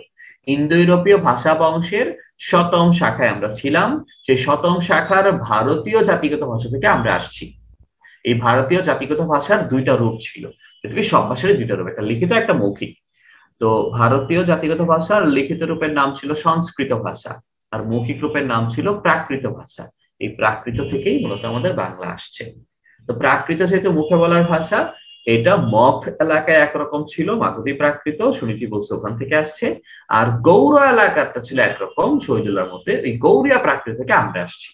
ইন্দো ইউরোপীয় ভাষা বংশের 7ম শাখায় আমরা ছিলাম। সেই 7ম শাখার ভারতীয় জাতিগত ভাষা থেকে আমরা আসছি। এই ভারতীয় জাতিগত ভাষার 2টা রূপ ছিল, পৃথিবীর সব ভাষারই 2টা রূপ, একটা লিখিত একটা মৌখিক। তো ভারতীয় জাতিগত ভাষার লিখিত রূপের নাম ছিল সংস্কৃত ভাষা, আর মৌখিক রূপের নাম ছিল প্রাকৃত ভাষা। এই প্রাকৃত থেকেই মূলত আমাদের বাংলা আসছে। তো প্রাকৃত যেহেতু মুখে বলার ভাষা, এটা মগ এলাকায় একরকম ছিল, মাগধী প্রাকৃত, সুনীতি বলছে ওখান থেকে আসছে। আর গৌড় এলাকাটা ছিল একরকম শহীদুল্লাহর মধ্যে, এই গৌড়িয়া প্রাকৃত থেকে আমরা আসছি।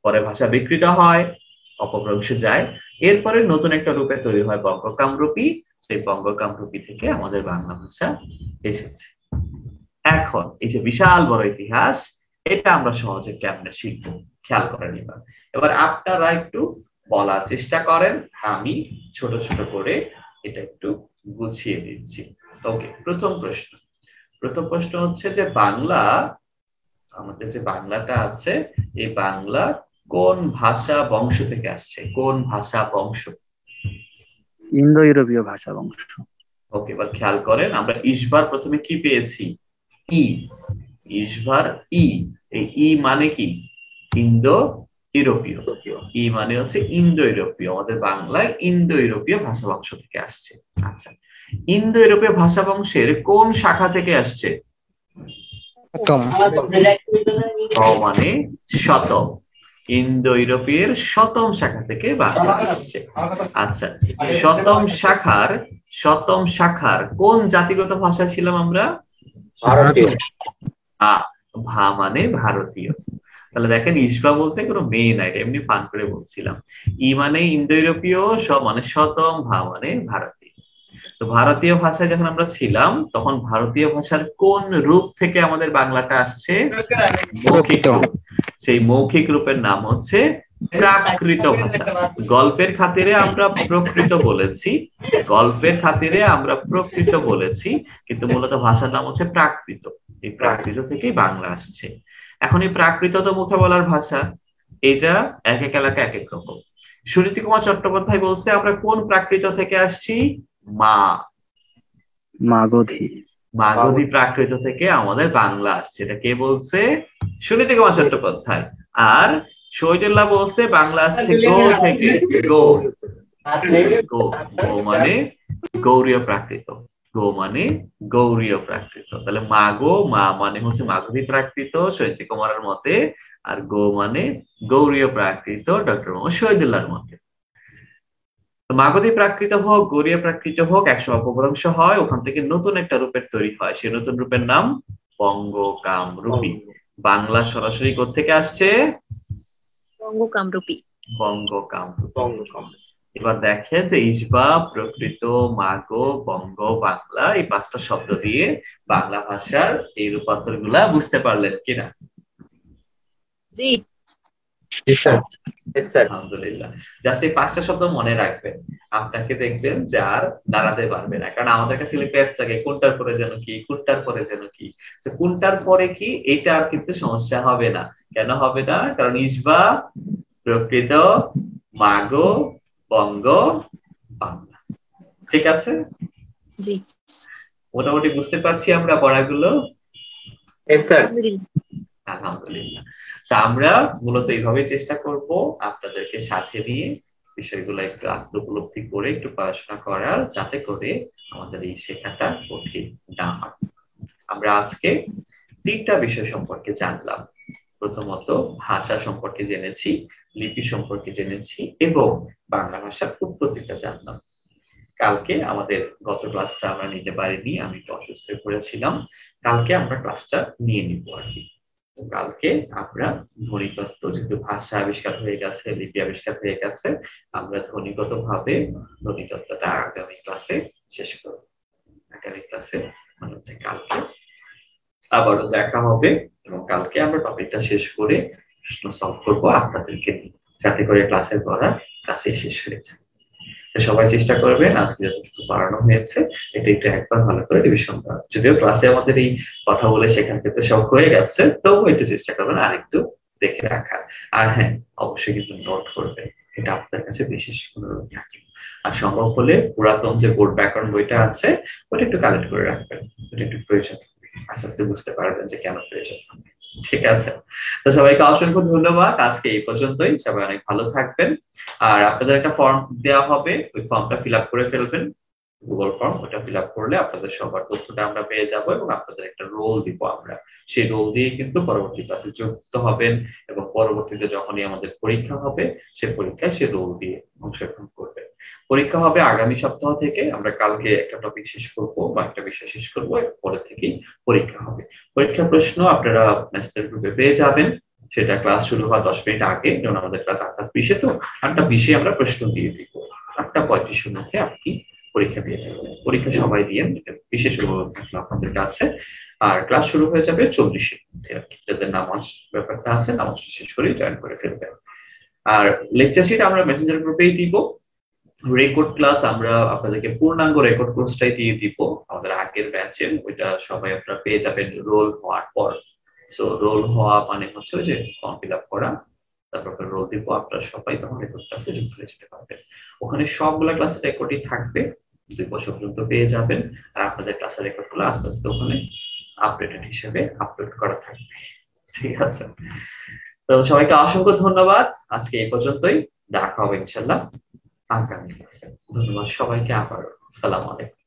পরে ভাষা বিকৃত হয়, অপভ্রংশে যায়, এরপরে নতুন একটা রূপে তৈরি হয় বঙ্গকামরূপী। সেই বঙ্গকামরূপী থেকে আমাদের বাংলা ভাষা এসেছে। এখন এই যে বিশাল বড় ইতিহাস, এটা আমরা সহজে কেমনে শিখবো খেয়াল করেন। এবার আপনারা একটু বলার চেষ্টা করেন, আমি ছোট ছোট করে এটা একটু গুছিয়ে দিচ্ছি। ওকে, প্রথম প্রশ্ন হচ্ছে যে বাংলা, আমাদের যে বাংলাটা আছে, এই বাংলা কোন ভাষা বংশ থেকে আসছে? কোন ভাষা বংশ? ইন্দো ইউরোপীয় ভাষা বংশ। ওকে, এবার খেয়াল করেন, আমরা ইসবার প্রথমে কি পেয়েছি? ই। ইসবার ই। এই ই মানে কি? ইন্দো ইউরোপীয়। ই মানে হচ্ছে ইন্দো ইউরোপীয়। আমাদের বাংলায় ইন্দো ইউরোপীয় ভাষা বংশ থেকে আসছে। আচ্ছা, ইন্দো ইউরোপীয় ভাষা বংশের কোন শাখা থেকে আসছে? মানে 7ম। ইন্দো ইউরোপীয় 7ম শাখা থেকে বাংলা আসছে। আচ্ছা, 7ম শাখার কোন জাতিগত ভাষা ছিলাম আমরা? ভারতীয়। ভা মানে ভারতীয়। তাহলে দেখেন, ইসবা বলতে কোনো মেয়ে নাই, এমনি পান করে বলছিলাম। ই মানে ইন্দো ইউরোপীয়, মানে 7ম, ভা মানে ভারতীয়। তো ভারতীয় ভাষায় যখন আমরা ছিলাম, তখন ভারতীয় ভাষার কোন রূপ থেকে আমাদের বাংলাটা আসছে? মৌখিক রূপ। সেই মৌখিক রূপের নাম হচ্ছে প্রাকৃত ভাষা। গল্পের খাতিরে আমরা প্রকৃত বলেছি, কিন্তু মূলত ভাষার নাম হচ্ছে প্রাকৃত। এই প্রাকৃত থেকেই বাংলা আসছে। এখন এই প্রাকৃত তো মুখে বলার ভাষা, এটা এক এক এলাকা এক এক রকম। সুনীতি কুমার চট্টোপাধ্যায় বলছে আমরা কোন প্রাকৃত থেকে আসছি? মাগধী প্রাকৃত থেকে আমাদের বাংলা আসছে। এটা কে বলছে? সুনীতি কুমার চট্টোপাধ্যায়। আর শহীদুল্লাহ বলছে বাংলা আসছে গো থেকে। গো মানে গৌড়ীয় প্রাকৃত। গো মানে গৌড়ীয় প্রাকৃত। তাহলে মা মানে হচ্ছে মাগধী প্রাকৃত শহীদ কুমারের মতে, আর গো মানে গৌড়ীয় প্রাকৃত ডক্টর মোহাম্মদ শহীদুল্লাহর মতে। মাগধী প্রাকৃত হোক, গৌড়ীয় প্রাকৃত হোক, একসময় অপভ্রংশ হয়, ওখান থেকে নতুন একটা রূপের তৈরি হয়। সেই নতুন রূপের নাম বঙ্গকামরূপী। বাংলা সরাসরি কোত্থেকে আসছে? বঙ্গকামরূপী। এবার দেখেন যে ইসবা, প্রকৃত, মাগো, বঙ্গ, বাংলা, এই 5টা শব্দ দিয়ে বাংলা ভাষার এই রূপান্তর গুলা বুঝতে পারলেন কিনা? জি আলহামদুলিল্লাহ। জাস্ট এই 5টা শব্দ মনে রাখবেন, আপনাকে দেখবেন যে আর দাঁড়াতে পারবে না। কারণ আমাদের কাছে পেস্ট থাকে কোনটার পরে যেন কি, কোনটার পরে যেন কি, কোনটার পরে কি, এটা আর কিন্তু সমস্যা হবে না। কেন হবে না? কারণ ইসবা, প্রকৃত, মাগো, বঙ্গ, বাংলা। ঠিক আছে, জি মোটামুটি বুঝতে পারছি আমরা পড়াগুলো। আলহামদুলিল্লাহ। আমরা মূলত এইভাবে চেষ্টা করব আপনাদেরকে সাথে নিয়ে বিষয়গুলো একটু আত্মোপলব্ধি করে একটু পড়াশোনা করার, যাতে করে আমাদের এই শেখাটা কঠিন না হয়। আমরা আজকে 3টা বিষয় সম্পর্কে জানলাম। প্রথমত ভাষা সম্পর্কে জেনেছি, লিপি সম্পর্কে জেনেছি, এবং বাংলা ভাষার উৎপত্তিটা জানলাম। কালকে আমাদের গত ক্লাসটা আমরা নিতে পারিনি, আমি একটু অসুস্থ হয়ে পড়েছিলাম। কালকে আমরা ক্লাসটা নিয়ে নিব আর কি। কালকে আমরা ধ্বনিতত্ত্ব, যেহেতু ভাষা আবিষ্কার হয়ে গেছে, লিপি আবিষ্কার হয়ে গেছে, আমরা ধ্বনিগত ভাবে ধ্বনিতত্ত্বটা আগামী ক্লাসে শেষ করব। আগামী ক্লাসে মানে হচ্ছে কালকে আবারও দেখা হবে, এবং কালকে আমরা টপিকটা শেষ করে প্রশ্ন সলভ করবো আপনাদেরকে, যাতে করে ক্লাসের পড়া ক্লাসে শেষ হয়েছে। সবাই চেষ্টা করবেন আজকে যতটুকু পড়ানো হয়েছে এটা একটু একবার ভালো করে রিভিশন করার। যদিও ক্লাসে আমাদের এই কথা বলে শেখার ক্ষেত্রে সব হয়ে গেছে, তবুও একটু চেষ্টা করবেন আর একটু দেখে রাখার। আর হ্যাঁ, অবশ্যই কিন্তু নোট করবেন, এটা আপনার কাছে বিশেষ অনুরোধ থাকে। আর সম্ভব হলে পুরাতন যে বোর্ড ব্যাকরণ বইটা আছে ওটা একটু কালেক্ট করে রাখবেন, ওটা একটু প্রয়োজন হবে। আস্তে আস্তে বুঝতে পারবেন যে কেন প্রয়োজন। ঠিক আছে, তো সবাইকে অসংখ্য ধন্যবাদ, আজকে এই পর্যন্তই। সবাই অনেক ভালো থাকবেন। আর আপনাদের একটা ফর্ম দেওয়া হবে, ওই ফর্মটা ফিল আপ করে ফেলবেন, গুগল ফর্ম। ওটা ফিল আপ করলে আপনাদের সবার তথ্যটা আমরা পেয়ে যাব এবং আপনাদের একটা রোল দিব আমরা। সেই রোল দিয়ে কিন্তু পরবর্তী ক্লাসে যুক্ত হবেন এবং পরবর্তীতে যখনই আমাদের পরীক্ষা হবে সেই পরীক্ষায় সেই রোল দিয়ে অংশগ্রহণ করবেন। পরীক্ষা হবে আগামী সপ্তাহ থেকে। আমরা কালকে একটা টপিক শেষ করব বা একটা বিষয় শেষ করবো, পরে থেকেই পরীক্ষা হবে। পরীক্ষার প্রশ্ন আপনারা মেসেঞ্জার গ্রুপে পেয়ে যাবেন। সেটা ক্লাস শুরু হওয়ার 10 মিনিট আগে, যেমন আমাদের ক্লাস 8:20 তো 8:20 আমরা প্রশ্ন দিয়ে দিব, 8:35 মধ্যে আপনি পরীক্ষা দিয়ে যাবেন। পরীক্ষা সবাই দিয়ে, বিশেষ অনুরোধ থাকলো আপনাদের কাছে। আর ক্লাস শুরু হয়ে যাবে 40-এর মধ্যে। যাদের নামাজ ব্যাপারটা আছে, নামাজ শেষ করে জয়েন করে ফেলবেন। আর লেকচার শিট আমরা মেসেঞ্জার গ্রুপেই দিব। রেকর্ড ক্লাস আমরা আপনাদেরকে পূর্ণাঙ্গ রেকর্ড কোর্সটাই দিয়ে দিব আমাদের আগের ব্যাচে। ওইটা সবাই আপনারা পেয়ে যাবেন রোল হওয়ার পর। সো রোল হওয়া মানে হচ্ছে যে ফর্ম ফিল আপ করা, তারপর রোল দিব, আপনারা সবাই তখন রেকর্ড ক্লাসে যুক্ত হয়ে যেতে পারবেন। ওখানে সবগুলা ক্লাসের রেকর্ডই থাকবে, 2 বছর পর্যন্ত পেয়ে যাবেন। আর আপনাদের ক্লাসের রেকর্ডগুলো আস্তে আস্তে ওখানে আপডেটেড হিসেবে আপলোড করা থাকবে। ঠিক আছে, তো সবাইকে অসংখ্য ধন্যবাদ, আজকে এই পর্যন্তই। দেখা হবে ইনশাল্লাহ আগামী ক্লাসে। ধন্যবাদ সবাইকে আবার। আসসালামু আলাইকুম।